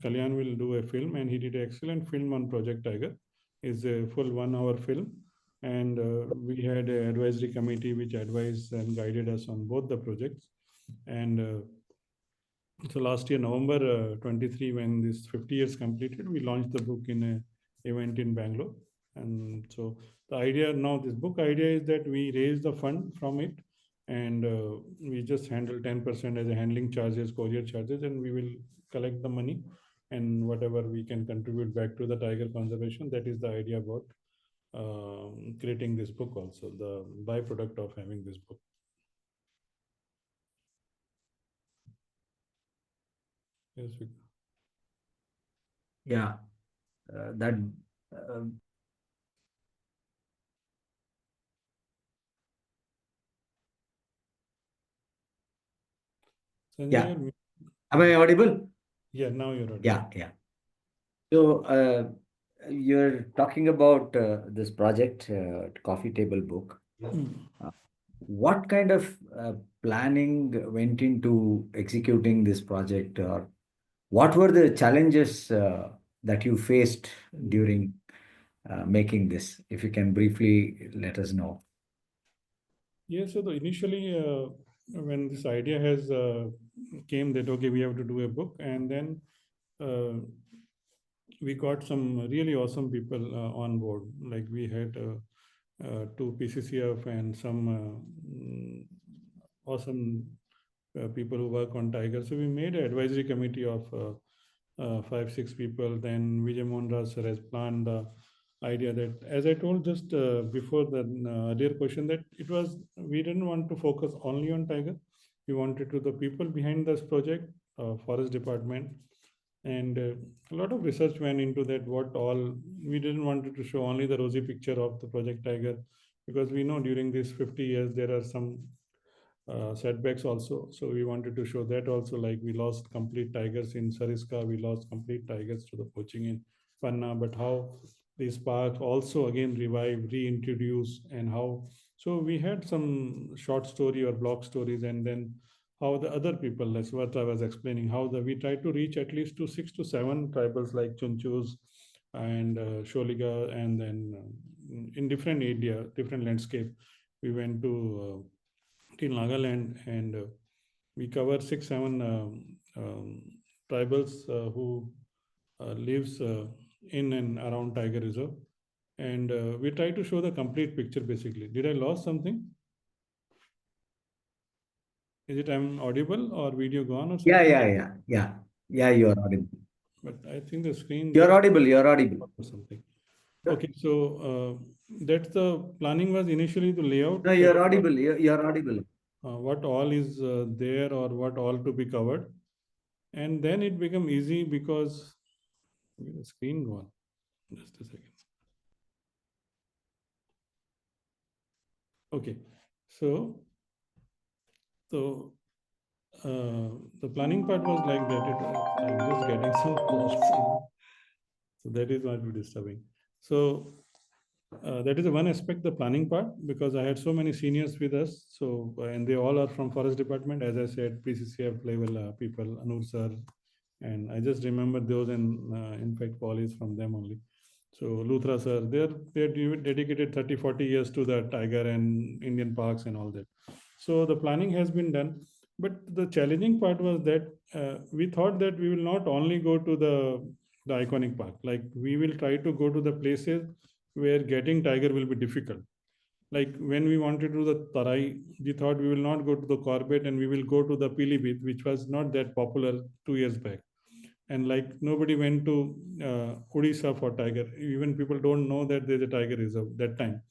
Kalyan will do a film, and he did an excellent film on Project Tiger. It's a full 1 hour film, and we had an advisory committee which advised and guided us on both the projects. And so last year, November 23, when this 50 years completed, we launched the book in an event in Bangalore. And so the idea now, this book idea is that we raise the fund from it, and we just handle 10% as a handling charges, courier charges, and we will collect the money, and whatever we can contribute back to the tiger conservation. That is the idea about creating this book also, the byproduct of having this book. Yes, yeah, that Sanjay, yeah. Am I audible? Yeah, now you're audible. Yeah. So you're talking about this project, coffee table book. What kind of planning went into executing this project, or what were the challenges that you faced during making this? If you can briefly let us know. Yeah, so initially when this idea has came that, okay, we have to do a book, and then we got some really awesome people on board. Like we had 2 PCCF and some awesome people who work on Tiger. So we made an advisory committee of 5-6 people. Then Vijay Mohan Raj sir has planned the idea that, as I told just before the earlier question, that we didn't want to focus only on Tiger. We wanted to the people behind this project, forest department, and a lot of research went into that. We didn't want to show only the rosy picture of the Project Tiger, because we know during these 50 years there are some setbacks also. So we wanted to show that also, like we lost complete tigers in Sariska, we lost complete tigers to the poaching in Panna, but how these parks also again revive, reintroduce, and how. So we had some short story or block stories, and then how the other people, that's what I was explaining, how we try to reach at least to 6 to 7 tribals like Chunchus and Sholiga, and then in different area, different landscape. We went to till Nagaland, and we cover 6-7 tribals who lives in and around Tiger Reserve, and we try to show the complete picture basically. Did I lost something? Is it I'm audible or video gone or something? Yeah, you are audible. But I think the screen. You're audible. Or something. Okay, so that's the planning was initially to lay out. No, you're audible. You're audible. What all is there, or what all to be covered, and then it become easy because the screen gone. Just a second. Okay, so the planning part was like that. I'm just getting some calls. So that is what we're disturbing. So that is the one aspect, the planning part, because I had so many seniors with us. So, and they all are from forest department, as I said, PCCF level people, Anur sir, and I just remember those, and in fact, Paul is from them only. So Luthra sir, they're dedicated 30, 40 years to the tiger and Indian parks and all that. So the planning has been done. But the challenging part was that we thought that we will not only go to the iconic park, like we will try to go to the places where getting tiger will be difficult. Like when we wanted to do the Tarai, we thought we will not go to the Corbett and we will go to the Pilibhit, which was not that popular 2 years back. And like nobody went to Odisha for tiger. Even people don't know that there's a tiger reserve that time.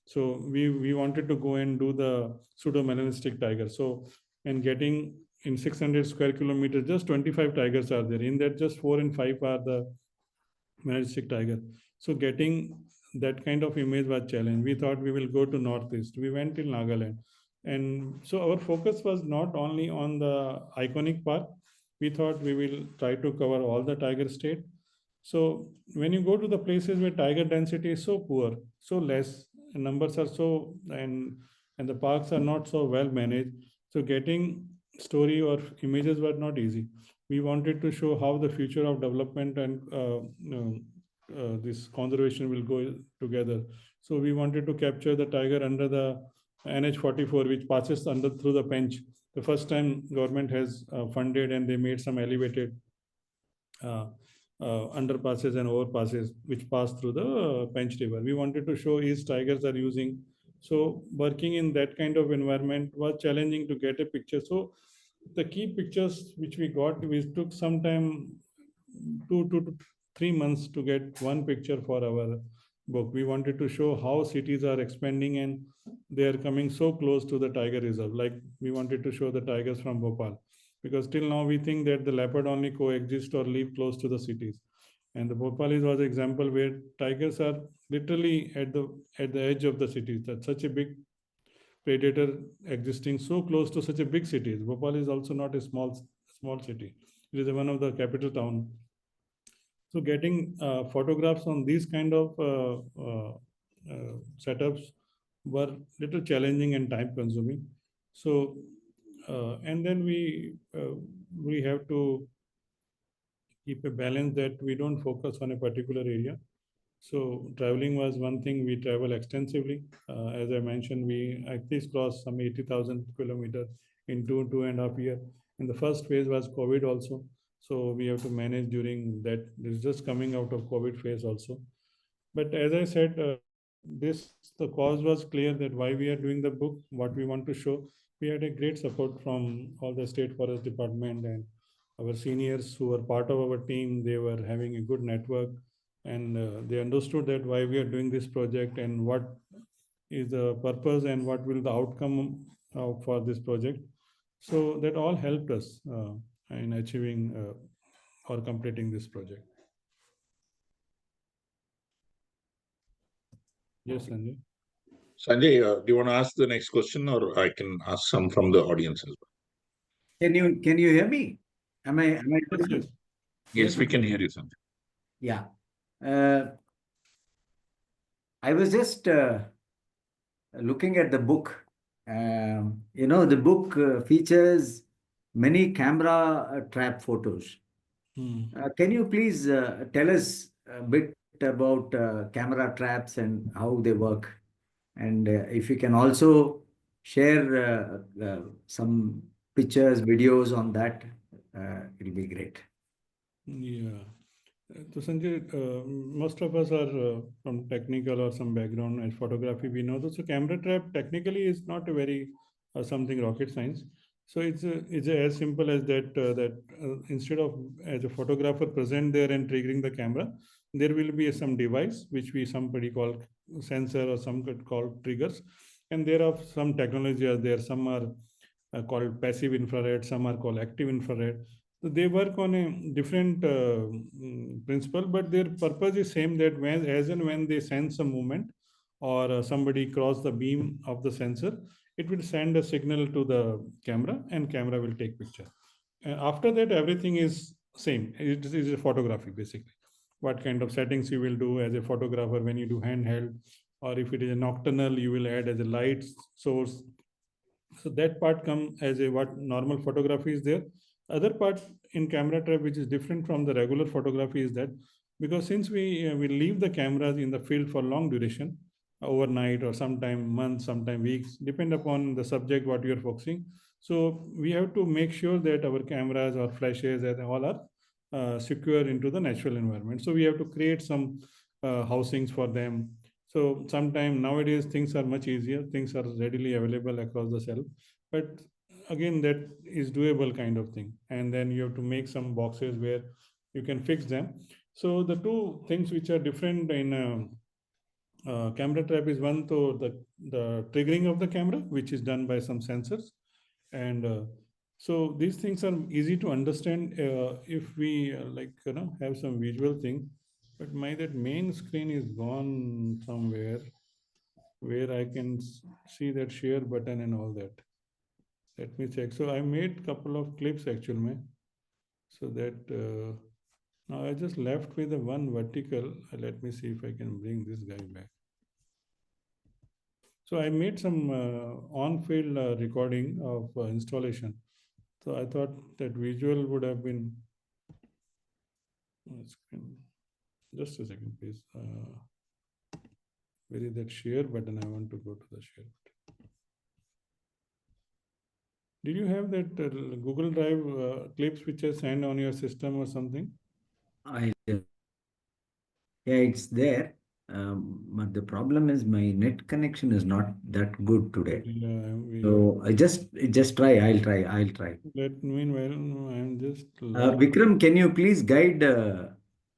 So we wanted to go and do the pseudo-melanistic tiger. So and getting in 600 square kilometers, just 25 tigers are there. In that, just 4 and 5 are the melanistic tiger. So getting that kind of image was challenge. We thought we will go to Northeast. We went in Nagaland. And so our focus was not only on the iconic park. We thought we will try to cover all the tiger state. So when you go to the places where tiger density is so poor, so less, numbers are so, and the parks are not so well managed, so getting story or images were not easy. We wanted to show how the future of development and this conservation will go together. So we wanted to capture the tiger under the NH44, which passes under through the Pench. The first time government has funded, and they made some elevated underpasses and overpasses which pass through the Pench River. We wanted to show is tigers are using. So working in that kind of environment was challenging to get a picture. So the key pictures which we got, we took some time, 2 to 3 months to get one picture for our book. We wanted to show how cities are expanding and they are coming so close to the tiger reserve. Like we wanted to show the tigers from Bhopal, because till now we think that the leopard only coexist or live close to the cities. And the Bhopal was an example where tigers are literally at the edge of the cities. That's such a big predator existing so close to such a big city. Bhopal is also not a small city. It is one of the capital town. So getting photographs on these kind of setups were little challenging and time consuming. So and then we have to keep a balance that we don't focus on a particular area. So traveling was one thing. We travel extensively. As I mentioned, we at least crossed some 80,000 kilometers in 2.5 years. And the first phase was COVID also. So we have to manage during that. This is just coming out of COVID phase also. But as I said, the cause was clear that why we are doing the book, what we want to show. We had a great support from all the State Forest Department and our seniors who were part of our team. They were having a good network, and they understood that why we are doing this project and what is the purpose and what will the outcome for this project. So that all helped us in achieving or completing this project. Yes, Sanjay. Sanjay, do you want to ask the next question, or I can ask some from the audience as well? Can you hear me? Am I Yes, audible? yes. Yes, we can hear you, Sanjay. Yeah. I was just looking at the book. The book features many camera trap photos. Can you please tell us a bit about camera traps and how they work? And if you can also share some pictures, videos on that, it'll be great. Yeah. So Sanjay, most of us are from technical or some background in photography. We know that. So camera trap technically is not a very something rocket science. So it's as simple as that. Instead of as a photographer present there and triggering the camera, there will be some device which somebody call sensor or some could call triggers, and there are some technology are there. Some are called passive infrared, some are called active infrared. So they work on a different principle, but their purpose is same. That as and when they sense a movement or somebody cross the beam of the sensor, it will send a signal to the camera, and camera will take picture. After that, everything is same. It is a photography basically. What kind of settings you will do as a photographer when you do handheld, or if it is a nocturnal, you will add as a light source. So that part come as a what normal photography is there. Other part in camera trap which is different from the regular photography is that because since we leave the cameras in the field for long duration, overnight or sometime months, sometime weeks, depend upon the subject what you are focusing. So we have to make sure that our cameras or flashes and all are secure into the natural environment. So we have to create some housings for them. So sometime nowadays things are much easier, things are readily available across the cell, but again that is doable kind of thing. And then you have to make some boxes where you can fix them. So the two things which are different in camera trap is one, so the triggering of the camera, which is done by some sensors, and so these things are easy to understand if we have some visual thing. But my that main screen is gone somewhere where I can see that share button and all that. Let me check. So I made couple of clips actually, so that now I just left with the one vertical. Let me see if I can bring this guy back. So I made some on-field recording of installation. So I thought that visual would have been. Just a second, please. Where is that share button? I want to go to the share button. Did you have that Google Drive clips which I sent on your system or something? Yeah, it's there. But the problem is my net connection is not that good today. Yeah, So I just try. I'll try. Meanwhile, I'm just. Vikram, can you please guide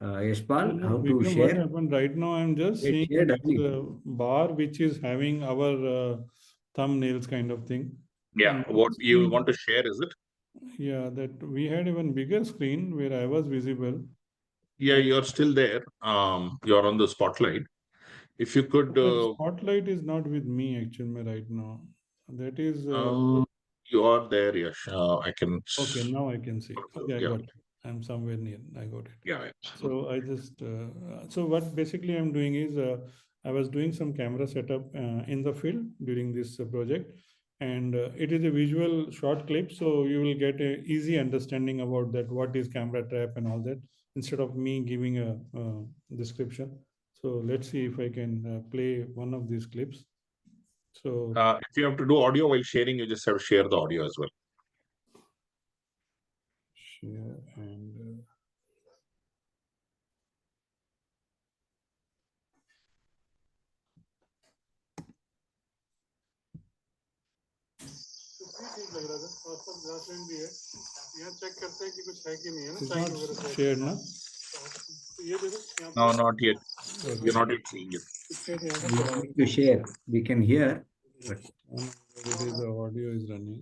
Yashpal No, how to Vikram, what share? happened right now? I'm just It seeing shared this earlier. bar which is having our thumbnails kind of thing. Yeah, And what you seeing- want to share, is it? Yeah, that we had even bigger screen where I was visible. Yeah, you're still there. You're on the spotlight. If you could, But spotlight is not with me actually right now. That is you are there, Yash. I can. okay. Now I can see. Okay, I Yeah. got it. I'm somewhere near. I got it. Yeah. So I just so what basically I'm doing is I was doing some camera setup in the field during this project, and it is a visual short clip, so you will get a easy understanding about that what is camera trap and all that instead of me giving a description. So let's see if I can play one of these clips. So If you have to do audio while sharing, you just have to share the audio as well. share and. ठीक लग रहा था और सब grassland भी है यहाँ check करते हैं कि कुछ है कि नहीं है ना साइन वगैरह शेयर ना तो ये देखो यहाँ No, not yet. You're not yet seeing it. We need to share. We can hear, but it is the audio is running.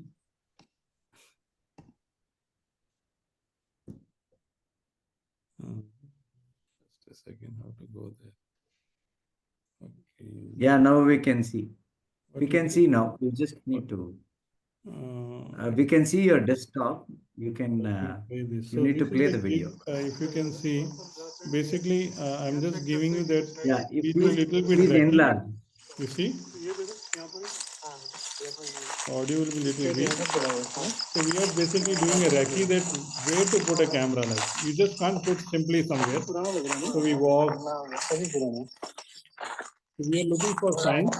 Just a second, how to go there? Okay. yeah, now we can see. What We is can it? see now. You just need to. We can see your desktop. You can. play this. You So need to this is play the the video. clip, if you can see, basically, I'm just giving you that. Yeah, It's a please, little bit please draggy. enlarge. You see? Audio will be little weak. So we are basically doing a recce that where to put a camera like. You just can't put simply somewhere. So we walk. So we are looking for signs.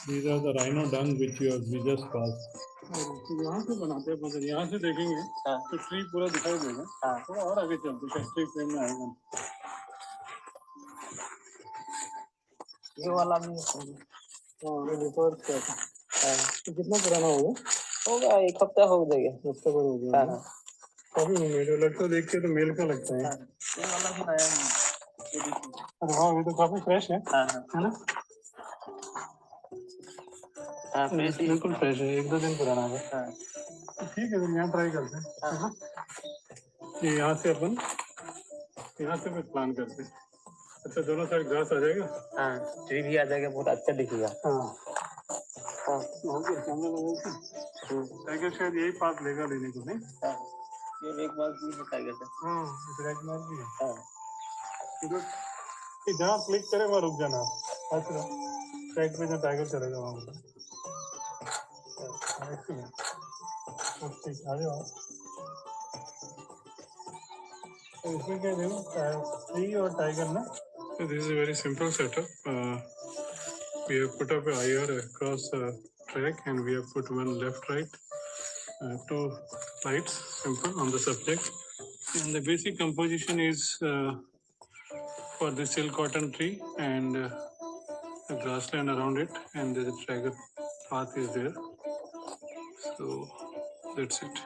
These are the rhino dung which we just passed. यहाँ से बनाते हैं मतलब यहाँ से देखेंगे तो tree पूरा दिखाई देगा थोड़ा और आगे चलते ट्री फ्रेम में आएगा ये वाला भी ये रिकॉर्ड क्या था तो कितना पुराना होगा एक हफ्ता हो जाएगा हफ्ता भर हो गया काफी मेल लगता देख के तो मेल का लगता है ये वाला भी नया है हाँ ये तो काफी फ्रेश है ना बिल्कुल फ्रेश है 1-2 दिन पुराना है ठीक है तो यहाँ ट्राई करते हैं कि यहाँ से अपन यहाँ से कुछ प्लान करते हैं अच्छा दोनों साइड घास आ जाएगा हाँ ट्री भी आ जाएगा बहुत अच्छा दिखेगा हाँ शायद यही पास लेगा लेने को नहीं ये एक बार भी बताएगा हाँ भी है कि जहाँ क्लिक करे वहाँ रुक जाना। अच्छा ट्रैक पे जहाँ टाइगर चलेगा वहाँ पर। ठीक आ जाओ। तो इसमें क्या देखो ट्री और टाइगर ना। So this is a very simple setup. We have put up a IR across track and we have put one left right, two lights simple on the subject, and the basic composition is for the silk cotton tree and a grassland around it, and the tiger path is there. So that's it.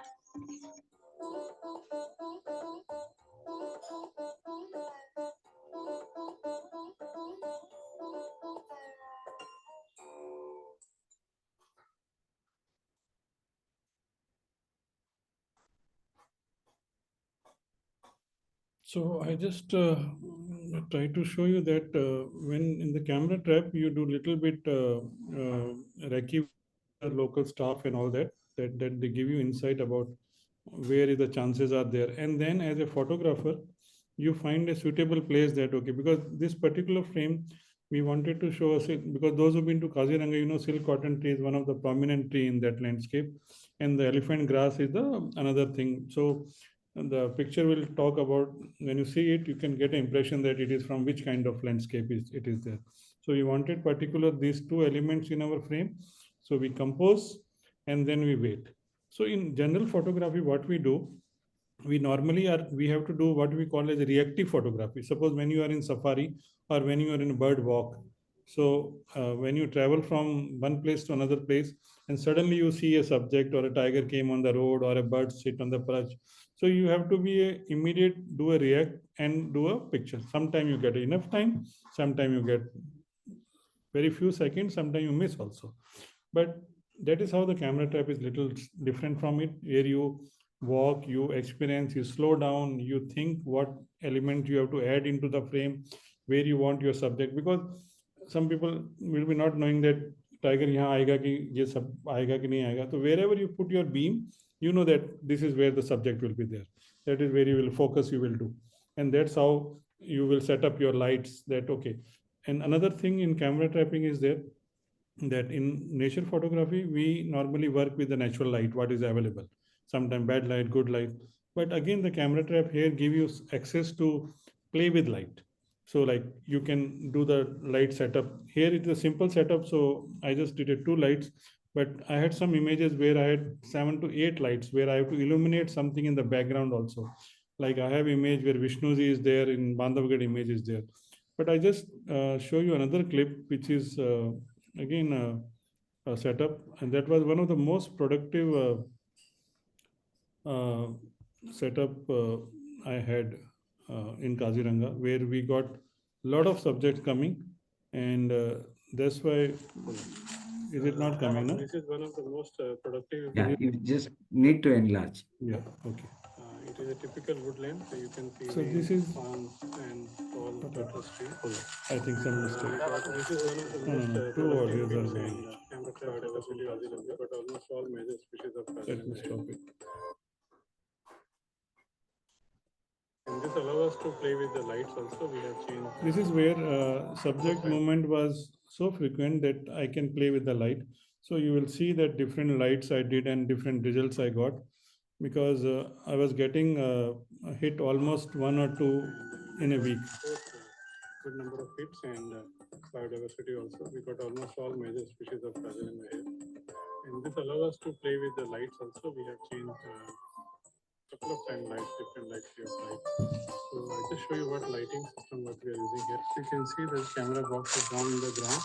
So I just try to show you that when in the camera trap, you do little bit recce local staff and all that they give you insight about where the chances are there. And then as a photographer, you find a suitable place that, okay, because this particular frame, we wanted to show us it because those who've been to Kaziranga, you know, silk cotton tree is one of the prominent tree in that landscape. And the elephant grass is the another thing. So the picture will talk about, when you see it, you can get an impression that it is from which kind of landscape it is there. So we wanted particular these two elements in our frame. So we compose and then we wait. So in general photography, what we do, we normally we have to do what we call as a reactive photography. Suppose when you are in safari or when you are in a bird walk. So when you travel from one place to another place and suddenly you see a subject or a tiger came on the road or a bird sit on the perch. So you have to be a immediate, do a react and do a picture. Sometime you get enough time, sometime you get very few seconds, sometimes you miss also. But that is how the camera trap is little different from it, where you walk, you experience, you slow down, you think what element you have to add into the frame, where you want your subject. Because some people will be not knowing that tiger यहाँ आएगा कि ये सब आएगा कि नहीं आएगा. So wherever you put your beam, you know that this is where the subject will be there. That is where you will focus, you will do. And that's how you will set up your lights that, okay. And another thing in camera trapping is there, that in nature photography, we normally work with the natural light, what is available. Sometimes bad light, good light. But again, the camera trap here give you access to play with light. So like you can do the light setup. Here it is a simple setup. So I just did it 2 lights, but I had some images where I had 7 to 8 lights where I have to illuminate something in the background also. Like I have image where Vishnuji is there, in Bandhavgarh image is there. But I just show you another clip, which is again a setup, and that was one of the most productive setup I had in Kaziranga, where we got a lot of subjects coming, and that's why. Is it not coming? No? This is one of the most productive. Yeah, you just need to enlarge. Yeah. Okay. It is a typical woodland, so you can see. So this is palms and all the tree. I think some mistake. This is one of the most two audios are there. But almost all major species of. Let me stop it. And this allows us to play with the lights also. We have changed. This is where subject movement was so frequent that I can play with the light. So you will see that different lights I did and different results I got, because I was getting hit almost 1 or 2 in a week. Good number of hits and biodiversity also. We got almost all major species of Kaziranga here. And this allows us to play with the lights also. We have changed couple of time lights, different lights we have lights. So I just show you what lighting system what we are using here. You can see the camera box is down in the ground.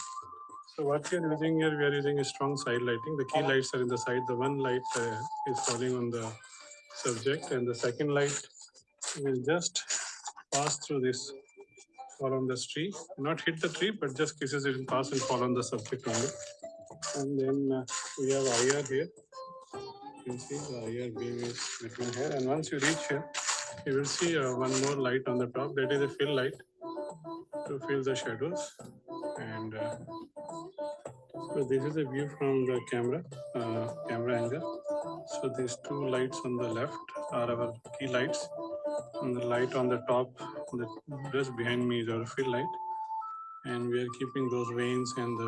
So what we are using here, we are using a strong side lighting. The key lights are in the side. The one light is falling on the subject, and the second light will just pass through this, fall on the tree, not hit the tree, but just kisses it and pass and fall on the subject only. And then we have IR here. You can see the IR beam is between here, and once you reach here, you will see one more light on the top. That is a fill light to fill the shadows. And so this is a view from the camera angle. So these 2 lights on the left are our key lights, and the light on the top, just behind me is our fill light. and we are keeping those veins and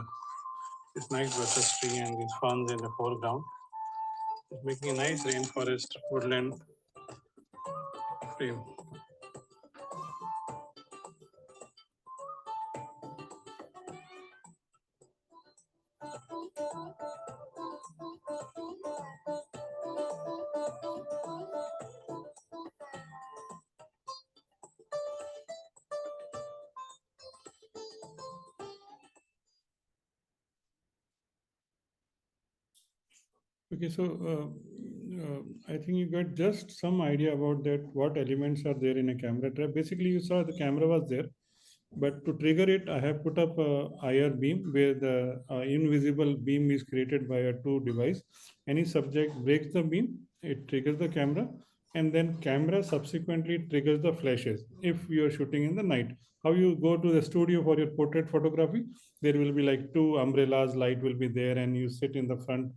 this nice buttress tree and these ferns in the foreground. It's making a nice rainforest woodland frame. Okay, so I think you got just some idea about that, what elements are there in a camera trap. Basically, you saw the camera was there, but to trigger it, I have put up a IR beam where the invisible beam is created by a two device. Any subject breaks the beam, it triggers the camera, and then camera subsequently triggers the flashes if you are shooting in the night. How you go to the studio for your portrait photography, there will be like two umbrellas, light will be there, and you sit in the front.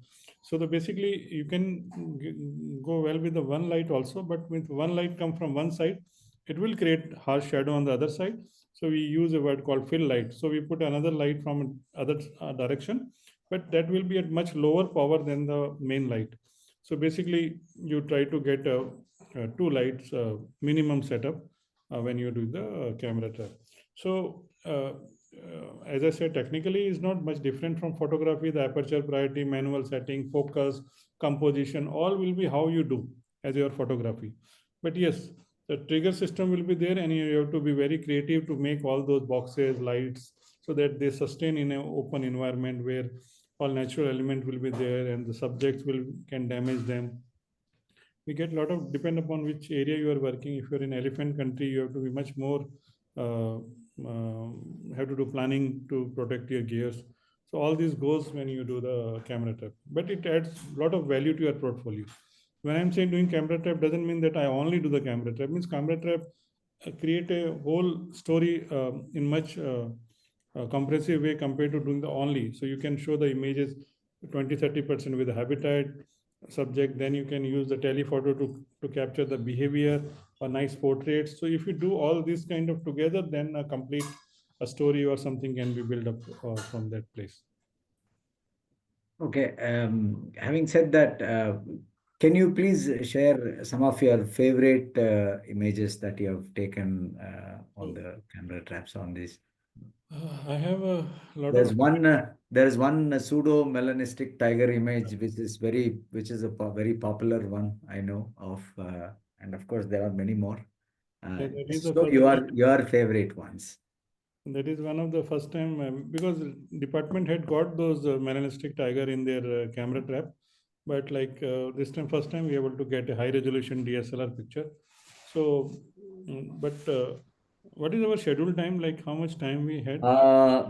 So the basically you can go well with the one light also, but with one light come from one side, it will create harsh shadow on the other side. So we use a word called fill light. So we put another light from other direction, but that will be at much lower power than the main light. So basically you try to get two lights minimum setup when you do the camera trap. So as I said, technically is not much different from photography. The aperture priority, manual setting, focus, composition, all will be how you do as your photography. But yes, the trigger system will be there, and you have to be very creative to make all those boxes, lights, so that they sustain in an open environment where all natural element will be there and the subjects will can damage them. We get a lot of depend upon which area you are working. If you're in elephant country, you have to be much more uh, have to do planning to protect your gears. So all this goes when you do the camera trap, but it adds a lot of value to your portfolio. When I'm saying doing camera trap doesn't mean that I only do the camera trap. Means camera trap create a whole story in much compressive way compared to doing the only. So you can show the images 20-30% with the habitat subject, then you can use the telephoto to capture the behavior or nice portraits. So if you do all these kind of together, then a complete a story or something can be built up from that place. Okay, having said that, can you please share some of your favorite images that you have taken on the camera traps on this? I have a lot There's of one pseudo melanistic tiger image which is a very popular one I know of, and of course there are many more. that is the So first your favorite ones. That is one of the first time because department had got those melanistic tiger in their camera trap, but like this time, first time we able to get a high resolution DSLR picture. So, but what is our schedule time? Like how much time we had?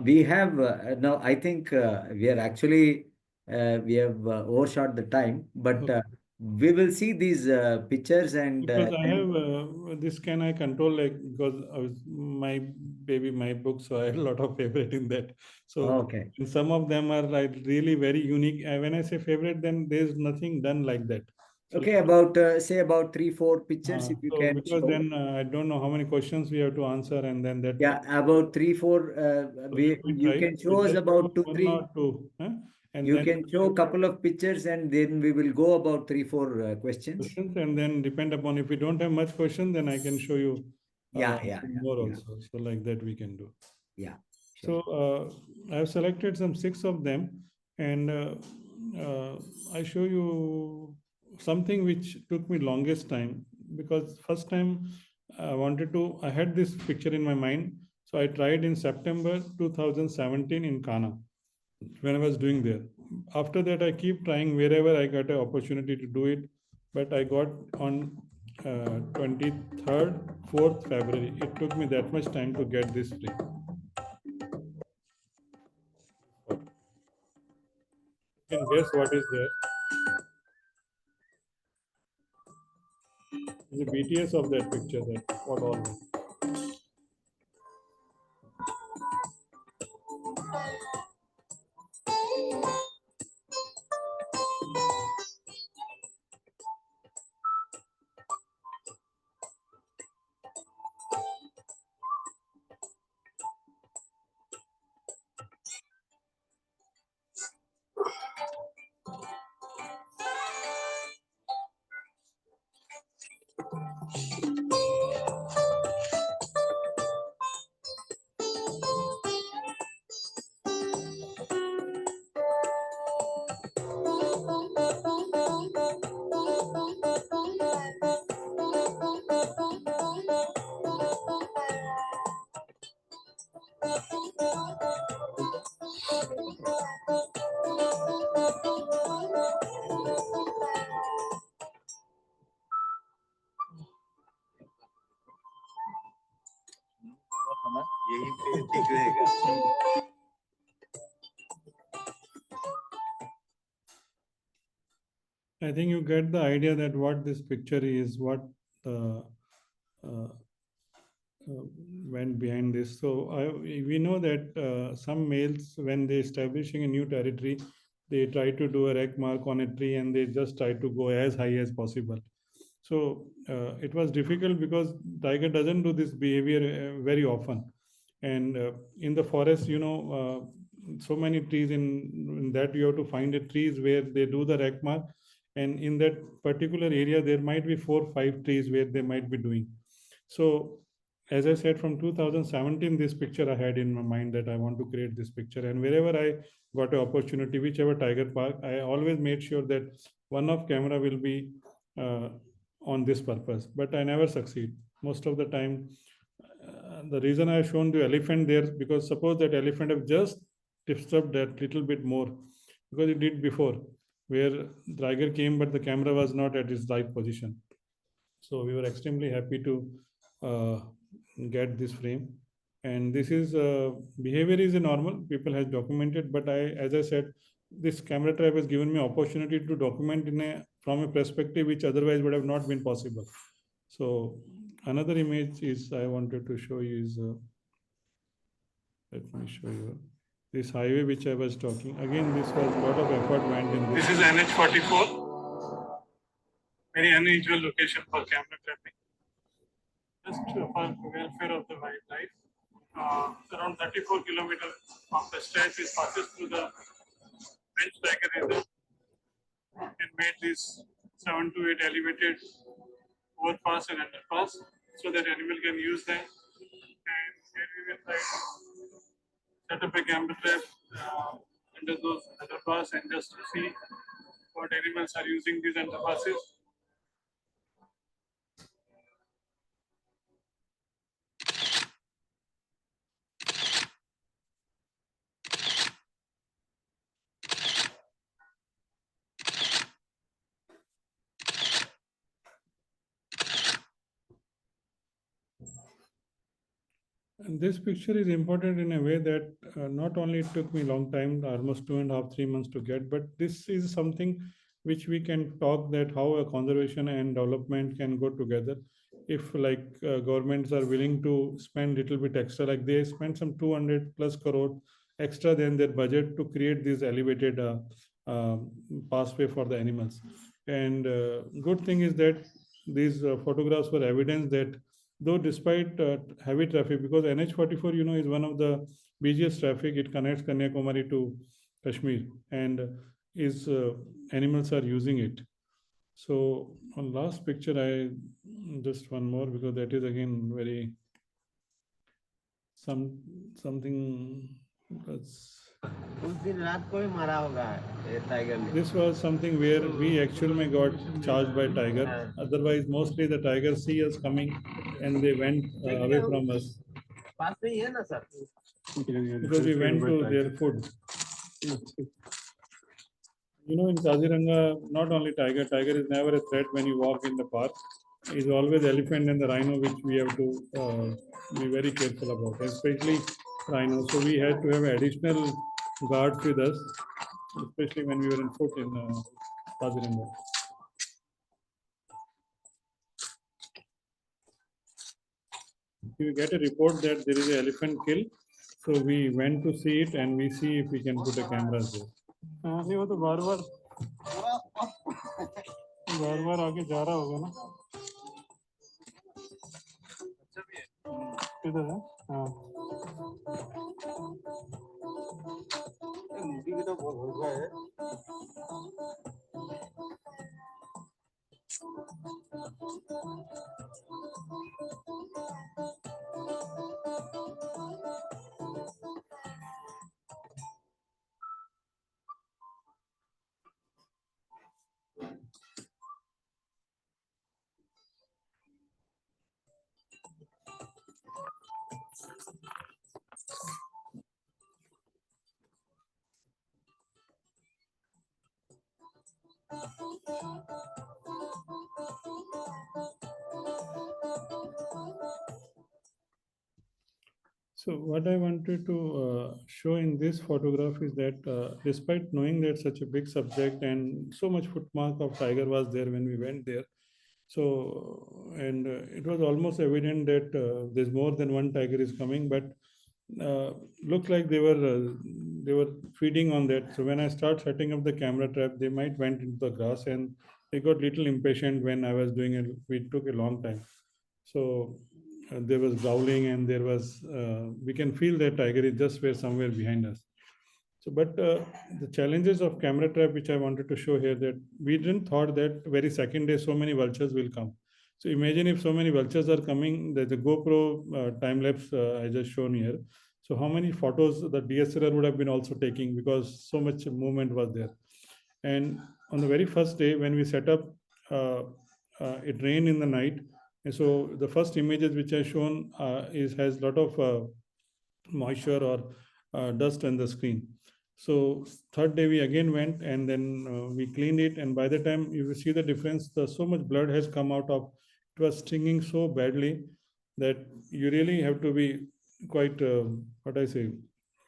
We have now. I think we are actually we have overshot the time, but Okay. we will see these pictures and Because I then have this can I control like because I was my baby my book, so I had a lot of favorite in that. So okay. and some of them are like really very unique. When I say favorite, then there's nothing done like that. So Okay, about say about 3-4 pictures if you so can because show. then I don't know how many questions we have to answer, and then that Yeah, about 3-4. so let me You try. can So show us just about two, one three. or two, huh? And You then can show a couple of pictures and then we will go about 3-4 questions. questions, and then depend upon if we don't have much question, then I can show you some more Yeah, also. So like that we can do. yeah, sure. So I have selected some 6 of them, and I show you something which took me longest time because first time I had this picture in my mind. So I tried in September 2017 in Kana when I was doing there. After that, I keep trying wherever I got an opportunity to do it, but I got on 23rd, 4th February. It took me that much time to get this frame. You can guess what is there. The BTS of that picture, that what all. यही पे ठीक रहेगा। I think you get the idea that what this picture is, what uh, uh, went behind this. So we know that some males, when they establishing a new territory, they try to do a rec mark on a tree and they just try to go as high as possible. So it was difficult because tiger doesn't do this behavior very often. And in the forest, so many trees in that you have to find a trees where they do the rec mark. And in that particular area, there might be 4-5 trees where they might be doing. So as I said, from 2017, this picture I had in my mind that I want to create this picture. And wherever I got an opportunity, whichever tiger park, I always made sure that one of camera will be on this purpose. But I never succeed. Most of the time, the reason I have shown the elephant there, because suppose that elephant have just disturbed that little bit more, because it did before, where the tiger came, but the camera was not at its right position. So we were extremely happy to get this frame. And this is behavior is a normal, people has documented, but as I said, this camera trap has given me opportunity to document from a perspective which otherwise would have not been possible. So another image is I wanted to show you is, let me show you this highway which I was talking. Again, this was a lot of effort went in this. This is NH44, very unusual location for camera trapping. Just for welfare of the wildlife. Around 34 kilometers of the stretch is passes through the French Tiger Reserve and made these 7 to 8 elevated overpass and underpass so that animal can use them. And here we will try to set up a camera trap under those underpass and just to see what animals are using these underpasses. And this picture is important in a way that not only it took me a long time, almost 2.5-3 months to get, but this is something which we can talk that how a conservation and development can go together. If like governments are willing to spend little bit extra, like they spent some 200 plus crore extra than their budget to create this elevated pathway for the animals. And good thing is that these photographs were evidence that though despite heavy traffic, because NH44, is one of the busiest traffic, it connects Kanyakumari to Kashmir, and is animals are using it. So on last picture, I just one more because that is again very something that's. उस दिन रात को ही मारा होगा ये tiger ने. This was something where we actually got charged by tiger. Otherwise, mostly the tiger see us coming and they went away from us. पास नहीं है ना sir? Because we went to their food. In Kaziranga, not only tiger is never a threat when you walk in the park. It's always elephant and the rhino, which we have to be very careful about, especially rhino. So we had to have additional guards with us, especially when we were in foot in Kaziranga. We get a report that there is an elephant kill, so we went to see it and we see if we can put a camera there. नहीं वो तो बार बार आगे जा रहा होगा ना. किधर है? हाँ. मूवी भी तो बहुत होगा है. So what I wanted to show in this photograph is that despite knowing that such a big subject and so much footmark of tiger was there when we went there, so and it was almost evident that there's more than one tiger is coming, but looked like they were feeding on that. So when I start setting up the camera trap, they might went into the grass and they got little impatient when I was doing it. It took a long time. So there was growling and there was we can feel that tiger is just where somewhere behind us. So but the challenges of camera trap which I wanted to show here, that we didn't thought that very second day so many vultures will come. So imagine if so many vultures are coming, there's a GoPro time lapse I just shown here. So how many photos the DSLR would have been also taking, because so much movement was there. And on the very first day when we set up, it rained in the night. And so the first images which I shown has lot of moisture or dust on the screen. So third day we again went and then we cleaned it. And by the time you see the difference, so much blood has come out of, it was stinging so badly that you really have to be quite, what I say,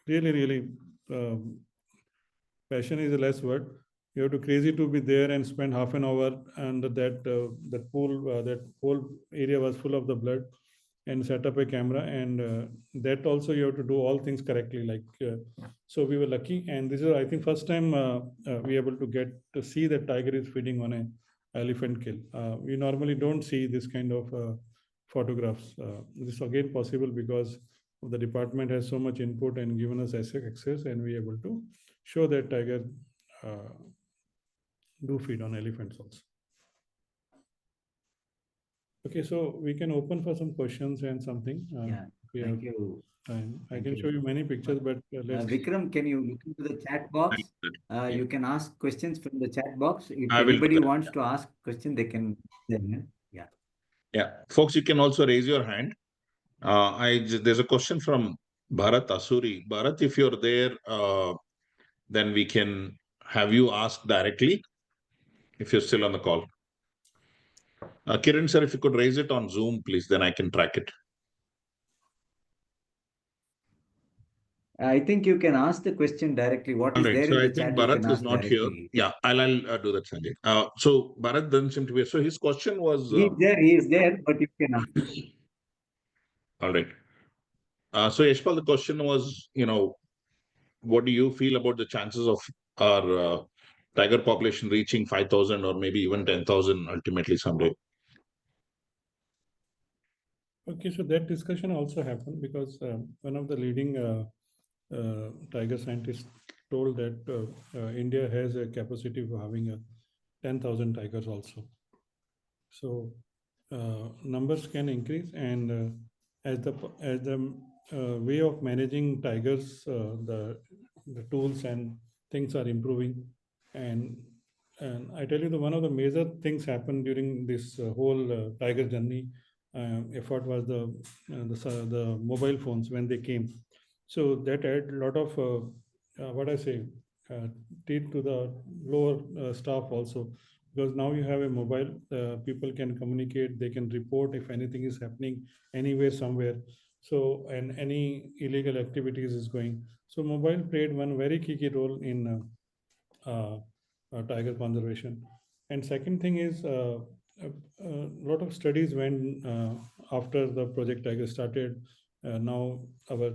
really, passion is a less word. You have to crazy to be there and spend half an hour under that pool. That whole area was full of the blood, and set up a camera, and that also you have to do all things correctly. So we were lucky, and this is I think first time we able to get to see that tiger is feeding on a elephant kill. We normally don't see this kind of photographs. This is again possible because the department has so much input and given us access, and we able to show that tiger do feed on elephants also. Okay, so we can open for some questions and something. Thank you. And I Thank can you. show you many pictures, but let's. Vikram, can you look into the chat box? You can ask questions from the chat box. If I will do anybody that. wants to ask question, they can. Yeah, folks, you can also raise your hand. There's a question from Bharat Asuri. Bharat, if you're there, then we can have you ask directly if you're still on the call. Kiran sir, if you could raise it on Zoom, please, then I can track it. I think you can ask the question directly. What is All right, there so in the I think chat, you can Bharat is ask not here. directly. Yeah, I'll do that, Sanjay. So Bharat doesn't seem to be. So his question was. He is there, but you can ask. All right. So Yashpal, the question was, what do you feel about the chances of our tiger population reaching 5,000 or maybe even 10,000 ultimately someday? Okay, so that discussion also happened because one of the leading tiger scientists told that India has a capacity of having 10,000 tigers also. So numbers can increase, and as the way of managing tigers, the tools and things are improving. And I tell you, one of the major things happened during this whole tiger journey effort was the mobile phones when they came. So that added a lot of what I say teeth to the lower staff also, because now you have a mobile, people can communicate, they can report if anything is happening anywhere, somewhere. So, and any illegal activities is going. So mobile played one very key role in tiger conservation. And second thing is a lot of studies went after the Project Tiger started. Now our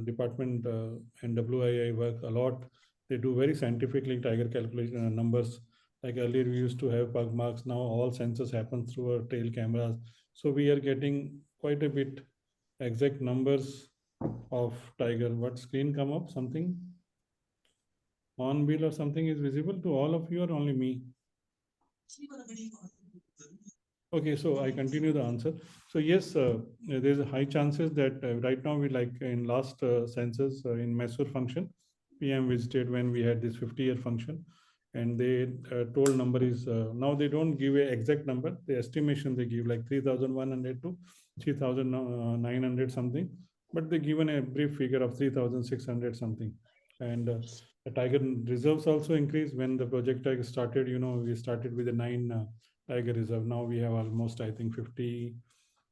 department and WII work a lot. They do very scientifically tiger calculation numbers. Like earlier we used to have pug marks. Now all sensors happen through our tail cameras. So we are getting quite a bit exact numbers of tiger. What screen come up? Something? Hornbill or something is visible to all of you or only me? Okay, so I continue the answer. So yes, there's a high chances that right now we like in last census in Mysore function, PM visited when we had this 50-year function, and they told number is, now they don't give a exact number, the estimation they give like 3,100 to 3,900 something, but they given a brief figure of 3,600 something. And the tiger reserves also increased when the Project Tiger started. We started with a 9 tiger reserve. Now we have almost, I think, 50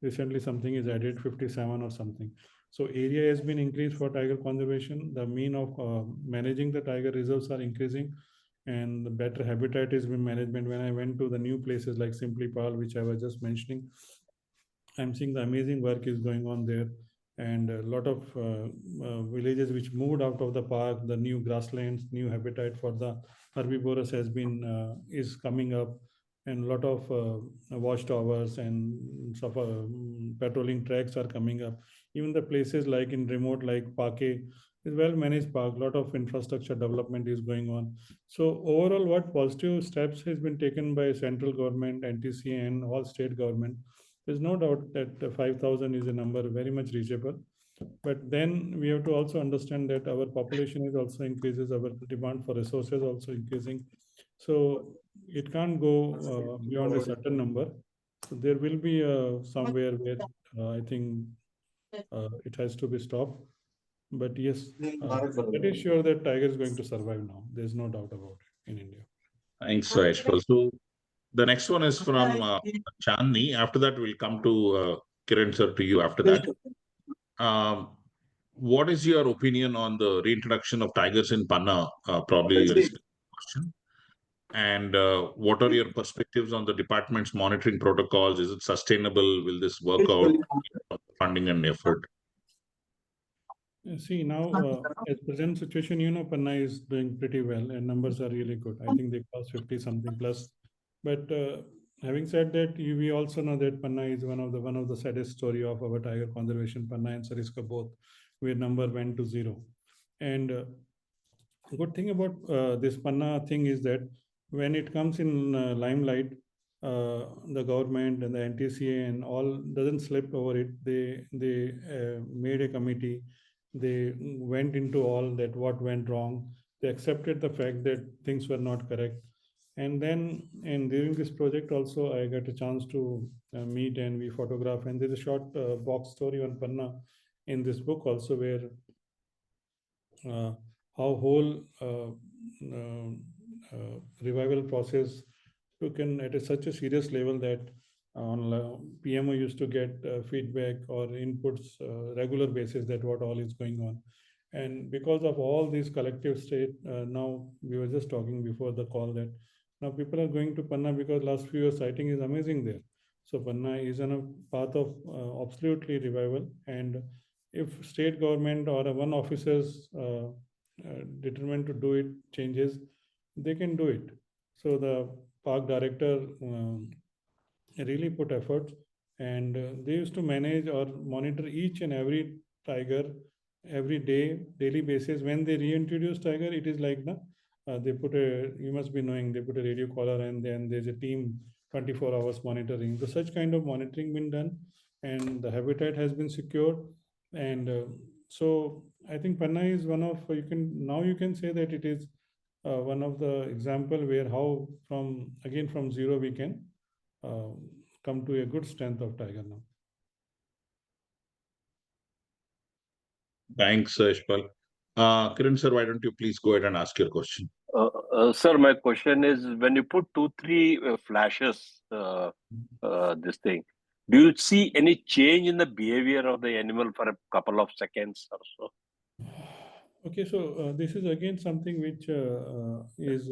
recently something is added 57 or something. So area has been increased for tiger conservation. The mean of managing the tiger reserves are increasing, and the better habitat is been management. When I went to the new places like Simplipal, which I was just mentioning, I'm seeing the amazing work is going on there, and a lot of villages which moved out of the park, the new grasslands, new habitat for the herbivorous has been is coming up, and a lot of watchtowers and patrolling tracks are coming up. Even the places like in remote like Pake is well managed park. A lot of infrastructure development is going on. So overall, what positive steps has been taken by central government, NTC, and all state government. There's no doubt that 5,000 is a number very much reachable. But then we have to also understand that our population is also increases, our demand for resources also increasing. So it can't go beyond a certain number. So there will be somewhere where I think it has to be stopped. But yes, that is sure that tiger is going to survive now. There's no doubt about it in India. Thanks, Yashpal. So the next one is from Chandni. After that, we'll come to Kiran sir, to you after that. What is your opinion on the reintroduction of tigers in Panna? Probably a question. And what are your perspectives on the department's monitoring protocols? Is it sustainable? Will this work out? Funding and effort. See, now, at present situation, Panna is doing pretty well and numbers are really good. I think they cross 50 something plus. But having said that, we also know that Panna is one of the saddest story of our tiger conservation, Panna and Sariska both, where number went to 0. And good thing about this Panna thing is that when it comes in limelight, the government and the NTCA and all doesn't slip over it. They made a committee. They went into all that what went wrong. They accepted the fact that things were not correct. And then, and during this project also, I got a chance to meet and we photograph. And there's a short box story on Panna in this book also, where how whole revival process took in at such a serious level that PMO used to get feedback or inputs regular basis that what all is going on. And because of all these collective state, now we were just talking before the call that now people are going to Panna because last few years sighting is amazing there. So Panna is on a path of absolutely revival. And if state government or one officers determined to do it changes, they can do it. So the park director really put efforts, and they used to manage or monitor each and every tiger every day, daily basis. When they reintroduce tiger, it is like they put a, you must be knowing, they put a radio collar and then there's a team 24 hours monitoring. So such kind of monitoring been done, and the habitat has been secured. And so I think Panna is one of, you can say that it is one of the example where how from zero we can come to a good strength of tiger now. Thanks, Yashpal. Kiran sir, why don't you please go ahead and ask your question? Sir, my question is, when you put 2-3 flashes, this thing, do you see any change in the behavior of the animal for a couple of seconds or so? Okay, so this is again something which is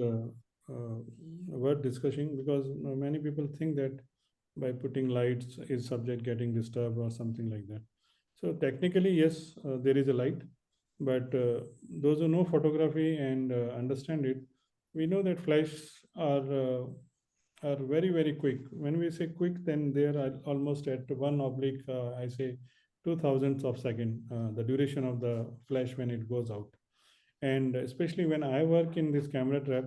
worth discussing, because many people think that by putting lights is subject getting disturbed or something like that. So technically, yes, there is a light, but those who know photography and understand it, we know that flash are very, very quick. When we say quick, then they are almost at 1/, I say 2,000ths of second, the duration of the flash when it goes out. And especially when I work in this camera trap,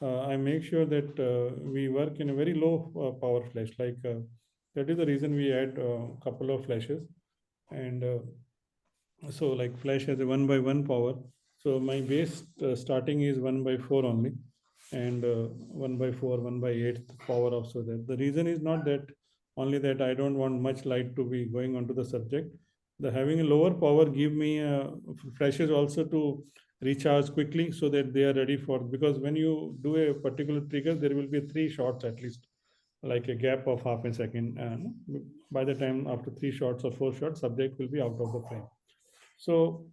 I make sure that we work in a very low power flash. Like that is the reason we add a couple of flashes. And so like flash has a 1/1 power. So my base starting is 1/4 only, and 1/4, 1/8 power also there. The reason is not that only that I don't want much light to be going onto the subject. The having a lower power give me flashes also to recharge quickly so that they are ready for, because when you do a particular trigger, there will be 3 shots at least. like a gap of half a second. By the time after 3 shots or 4 shots, subject will be out of the frame. So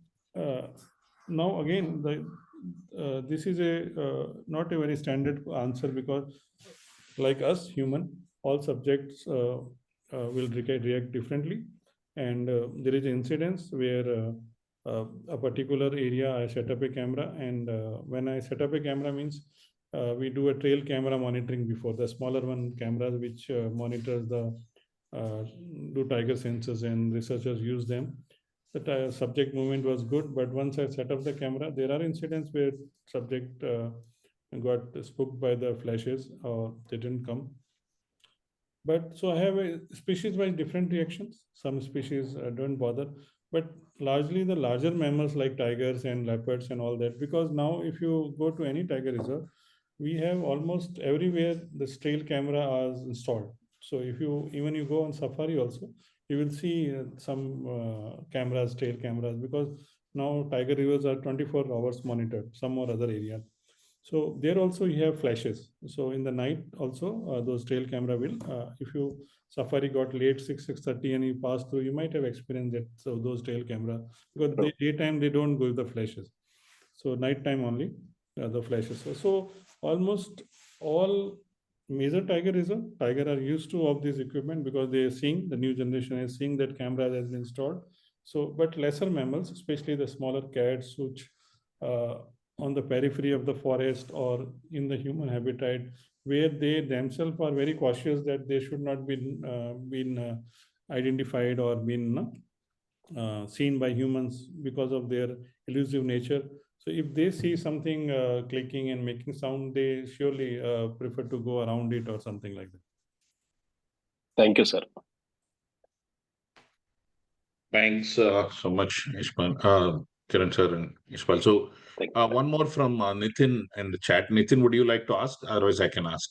now again, this is not a very standard answer, because like us human, all subjects will react differently, and there is an incidence where a particular area I set up a camera, and when I set up a camera means we do a trail camera monitoring before, the smaller one cameras which monitors the do tiger sensors, and researchers use them. The subject movement was good, but once I set up the camera, there are incidents where subject got spooked by the flashes or they didn't come. But so I have a species-wise different reactions. Some species don't bother, but largely the larger mammals like tigers and leopards and all that, because now if you go to any tiger reserve, we have almost everywhere the trail camera is installed. So if you even you go on safari also, you will see some cameras, trail cameras, because now tiger reserves are 24 hours monitored, some or other area. So there also you have flashes. So in the night also those trail camera will, if you safari got late 6:30 and you pass through, you might have experienced that. So those trail camera, because daytime they don't go with the flashes. So nighttime only the flashes. So almost all major tiger reserve, tiger are used to of this equipment, because they are seeing, the new generation is seeing that camera has been installed. So, but lesser mammals, especially the smaller cats, which on the periphery of the forest or in the human habitat, where they themselves are very cautious that they should not be been identified or been seen by humans because of their elusive nature. So if they see something clicking and making sound, they surely prefer to go around it or something like that. Thank you, sir. Thanks so much, Ishmael, Kiran sir and Ishmael. So one more from Nitin in the chat. Nitin, would you like to ask? Otherwise, I can ask.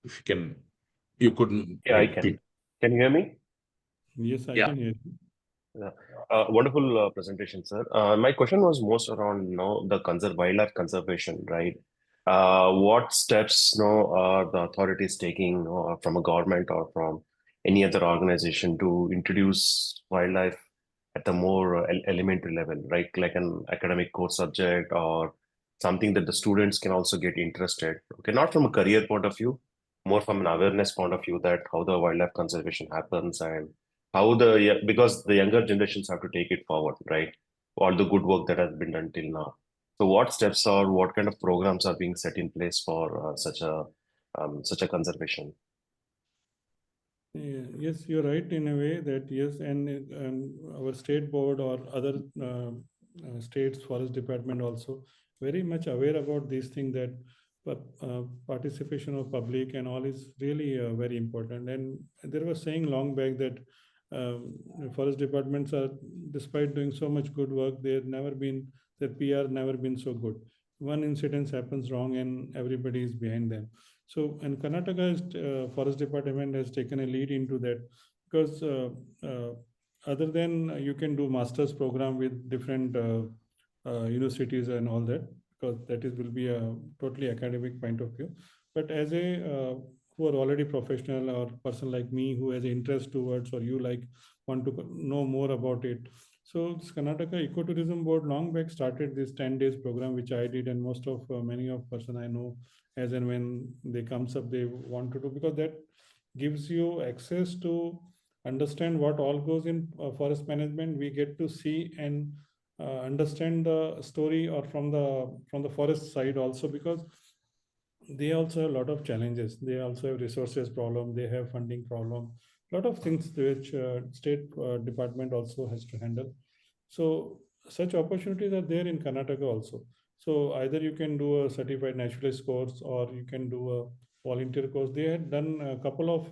If you can, you couldn't. Yeah, I can. Can you hear me? Yes, I can hear you. Yeah. Wonderful presentation, sir. My question was most around, the wildlife conservation, right? What steps, are the authorities taking, from a government or from any other organization to introduce wildlife at the more elementary level, right? Like an academic core subject or something that the students can also get interested. Okay, not from a career point of view, more from an awareness point of view, that how the wildlife conservation happens and how because the younger generations have to take it forward, right? All the good work that has been done till now. So what steps or what kind of programs are being set in place for such a conservation? Yes, you're right in a way that yes, and our state board or other states forest department also very much aware about this thing, that participation of public and all is really very important. And there was saying long back that forest departments are, despite doing so much good work, their PR never been so good. One incident happens wrong and everybody is behind them. So, and Karnataka's forest department has taken a lead into that, because other than you can do master's program with different universities and all that, because that will be a totally academic point of view. But as a who are already professional or person like me who has an interest towards, or you like want to know more about it. So this Karnataka Ecotourism Board long back started this 10 days program, which I did, and most of many of person I know, as and when they comes up, they want to do, because that gives you access to understand what all goes in forest management. We get to see and understand the story, or from the forest side also, because they also have a lot of challenges. They also have resources problem, they have funding problem, a lot of things which state department also has to handle. So such opportunities are there in Karnataka also. So either you can do a certified naturalist course, or you can do a volunteer course. They had done a couple of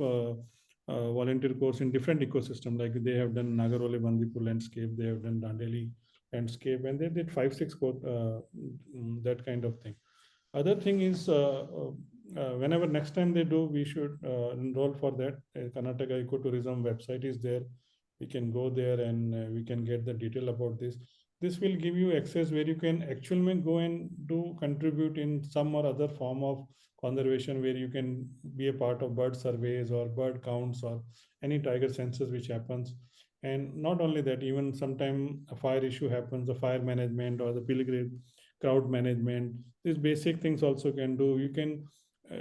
volunteer course in different ecosystem, like they have done Nagarole Bandipur landscape, they have done Dandeli landscape, and they did 5-6 course, that kind of thing. Other thing is, whenever next time they do, we should enroll for that. Karnataka Ecotourism website is there. We can go there and we can get the detail about this. this will give you access where you can actually go and do contribute in some or other form of conservation, where you can be a part of bird surveys or bird counts or any tiger census which happens. And not only that, even sometime a fire issue happens, the fire management or the pilgrim crowd management, these basic things also can do. You can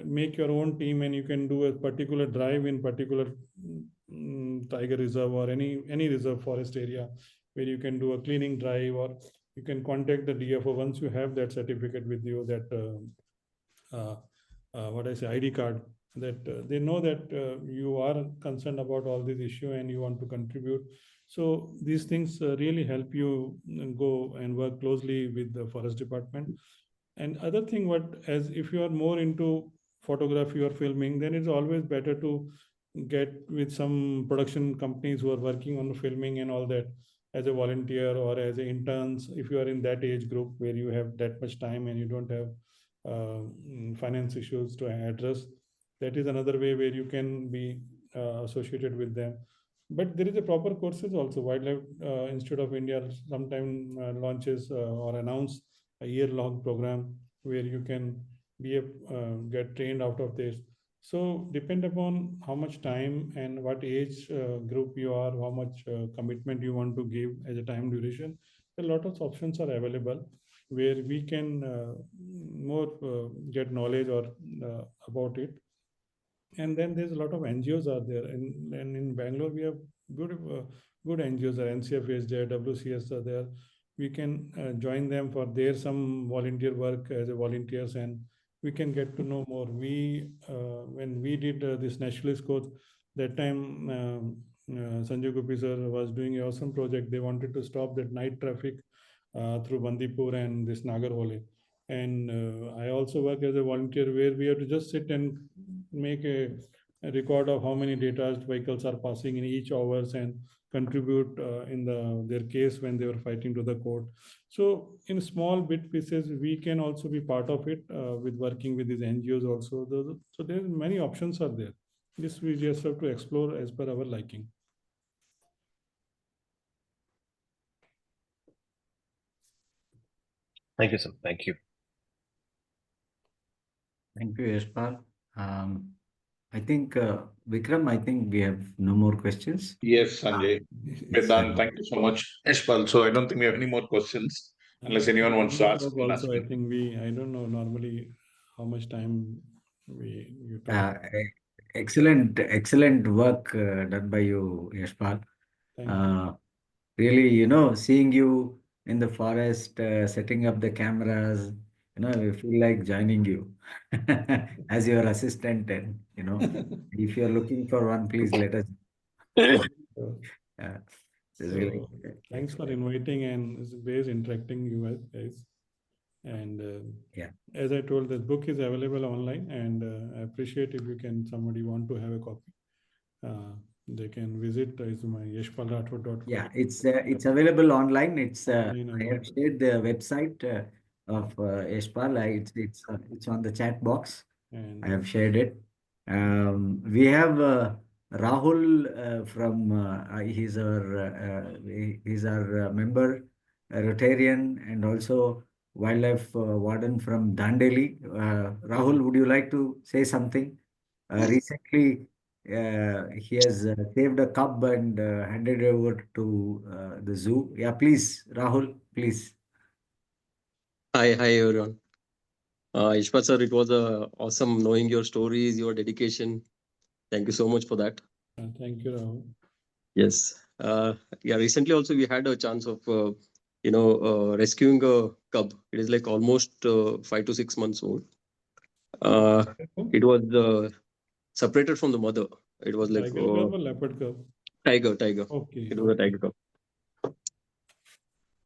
make your own team and you can do a particular drive in particular tiger reserve or any reserve forest area, where you can do a cleaning drive, or you can contact the DFO once you have that certificate with you, that what I say, ID card, that they know that you are concerned about all this issue and you want to contribute. So these things really help you go and work closely with the forest department. And other thing, what, as if you are more into photography or filming, then it's always better to get with some production companies who are working on the filming and all that, as a volunteer or as an interns, if you are in that age group where you have that much time and you don't have finance issues to address. That is another way where you can be associated with them. But there is a proper courses also. Wildlife Institute of India sometime launches or announce a year-long program where you can be get trained out of this. So depend upon how much time and what age group you are, how much commitment you want to give as a time duration. A lot of options are available where we can more get knowledge or about it. And then there's a lot of NGOs are there, and in Bangalore we have good NGOs. NCF is there, WCS are there. We can join them for their some volunteer work as a volunteers, and we can get to know more. We when we did this nationalist course, that time Sanjay Gopi sir was doing an awesome project. They wanted to stop that night traffic through Bandipur and this Nagarhole. And I also work as a volunteer where we have to just sit and make a record of how many data vehicles are passing in each hours and contribute in their case when they were fighting to the court. So in small bit pieces, we can also be part of it with working with these NGOs also. So there's many options are there. This we just have to explore as per our liking. Thank you, sir. Thank you. Thank you, Yashpal. I think, Vikram, I think we have no more questions. Yes, Sanjay. We're done. Thank you so much, Yashpal. So I don't think we have any more questions unless anyone wants to ask. Also, I think I don't know normally how much time you talk. Excellent work done by you, Yashpal. Thank you. Really, seeing you in the forest, setting up the cameras, we feel like joining you as your assistant. And, if you're looking for one, please let us. So, thanks for inviting, and it's very interacting you guys. And as I told, the book is available online, and I appreciate if you can, somebody want to have a copy. They can visit my yashpalrathod.com. Yeah, it's available online. I have shared the website of Yashpal. It's on the chat box. And I have shared it. We have Rahul from he's our member, Rotarian, and also wildlife warden from Dandeli. Rahul, would you like to say something? Recently, he has saved a cub and handed it over to the zoo. Yeah, please, Rahul, please. Hi everyone. Yashpal sir, it was awesome knowing your stories, your dedication. Thank you so much for that. Thank you, Rahul. Yes. Recently also we had a chance of, rescuing a cub. It is like almost 5 to 6 months old. It was separated from the mother. It was like tiger cub or leopard cub? Tiger. Okay. It was a tiger cub.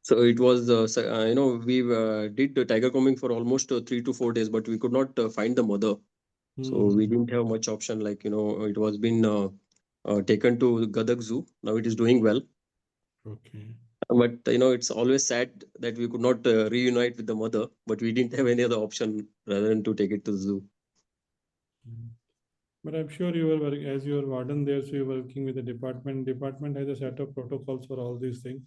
So it was, we did the tiger combing for almost 3 to 4 days, but we could not find the mother. So we didn't have much option. Like, it was been taken to Gadag Zoo. Now it is doing well. Okay. But, it's always sad that we could not reunite with the mother, but we didn't have any other option rather than to take it to the zoo. But I'm sure you were working, as you are warden there, so you're working with the department. Department has a set of protocols for all these things.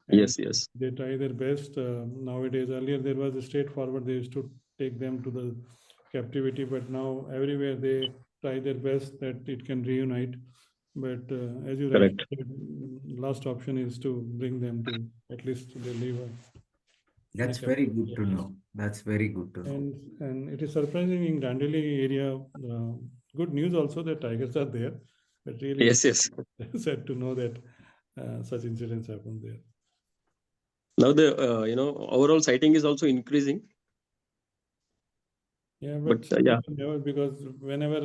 And Yes, yes. they try their best. Nowadays, earlier there was a straightforward, they used to take them to the captivity, but now everywhere they try their best that it can reunite. But as you rightly Correct. said, last option is to bring them to at least they live. That's very good to know. That's very good to know. And it is surprising in Dandeli area. Good news also that tigers are there, but really Yes, yes. sad to know that such incidents happen there. Now the overall sighting is also increasing. Yeah, But, but yeah. never, because whenever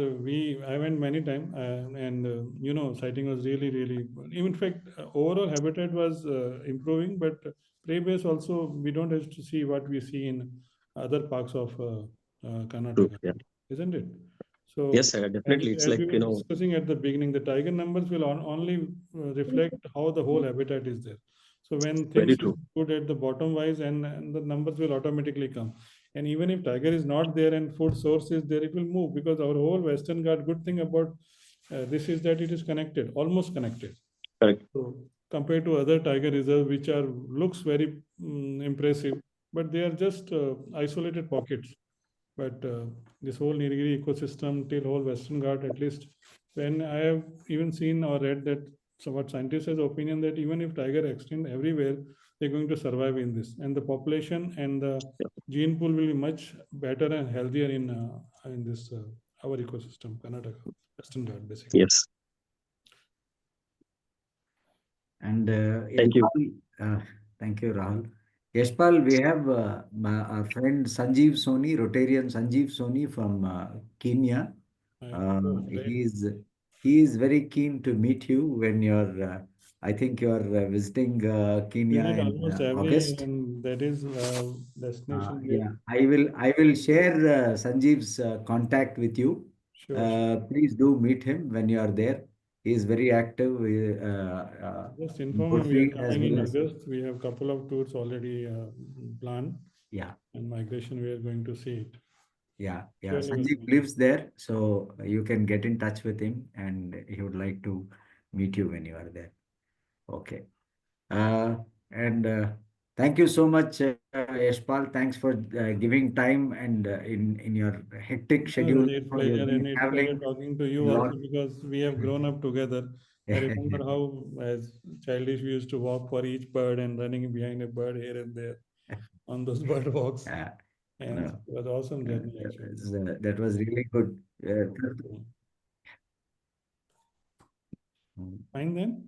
I went many times, and sighting was really, in fact, overall habitat was improving, but prey base also, we don't have to see what we see in other parts of Karnataka, Yeah. isn't it? So Yes, sir, definitely. It's as like, we were discussing at the beginning, the tiger numbers will only reflect how the whole habitat is there. So when Very things true. is good at the bottom wise, and the numbers will automatically come. And even if tiger is not there and food source is there, it will move, because our whole Western Ghat, good thing about this is that it is connected, almost connected. Correct. So compared to other tiger reserves, which are looks very impressive, but they are just isolated pockets. But this whole Nilgiri ecosystem till whole Western Ghat, at least when I have even seen or read that, so what scientists has opinion that even if tiger extinct everywhere, they're going to survive in this, and the population and the gene pool will be much better and healthier in this our ecosystem, Karnataka, Western Ghat, basically. Yes. And Thank you. thank you, Rahul. Yashpal, we have our friend Sanjeev Soni, Rotarian Sanjeev Soni from Kenya. He is very keen to meet you when you're. I think you're visiting Kenya in almost every August. year, and that is destination. Yeah, I will share Sanjeev's contact with you. Sure. Please do meet him when you are there. He is very active. Just inform him we are Rotary as coming in well as- August. We have a couple of tours already planned. Yeah. And migration, we are going to see it. Yeah. Surely Sanjeev welcome. lives there, so you can get in touch with him, and he would like to meet you when you are there. Okay. And thank you so much, Yashpal. Thanks for giving time, and in your hectic schedule. It's You've pleasure, been and it's pleasure traveling talking to you a lot. also, because we have grown up together. I remember how, as childish, we used to walk for each bird and running behind a bird here and there on those bird walks. And No. it was awesome journey, actually. That was really good. Fine then.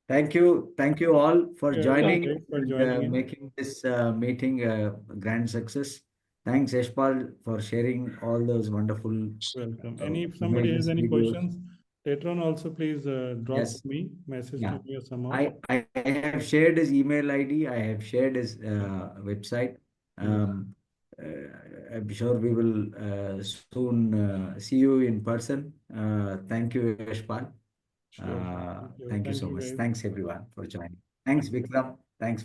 Thank you all for Yeah, joining thanks for and joining in. making this meeting a grand success. Thanks, Yashpal, for sharing all those wonderful. Welcome. And if somebody has images, any videos. questions, later on also please drop Yes. me, message Yeah. to me or somehow. I have shared his email ID. I have shared his website. I'm sure we will soon see you in person. Thank you, Yashpal. Sure. Thank you so much. guys. Thanks everyone for joining. Thanks, Vikram. Thanks.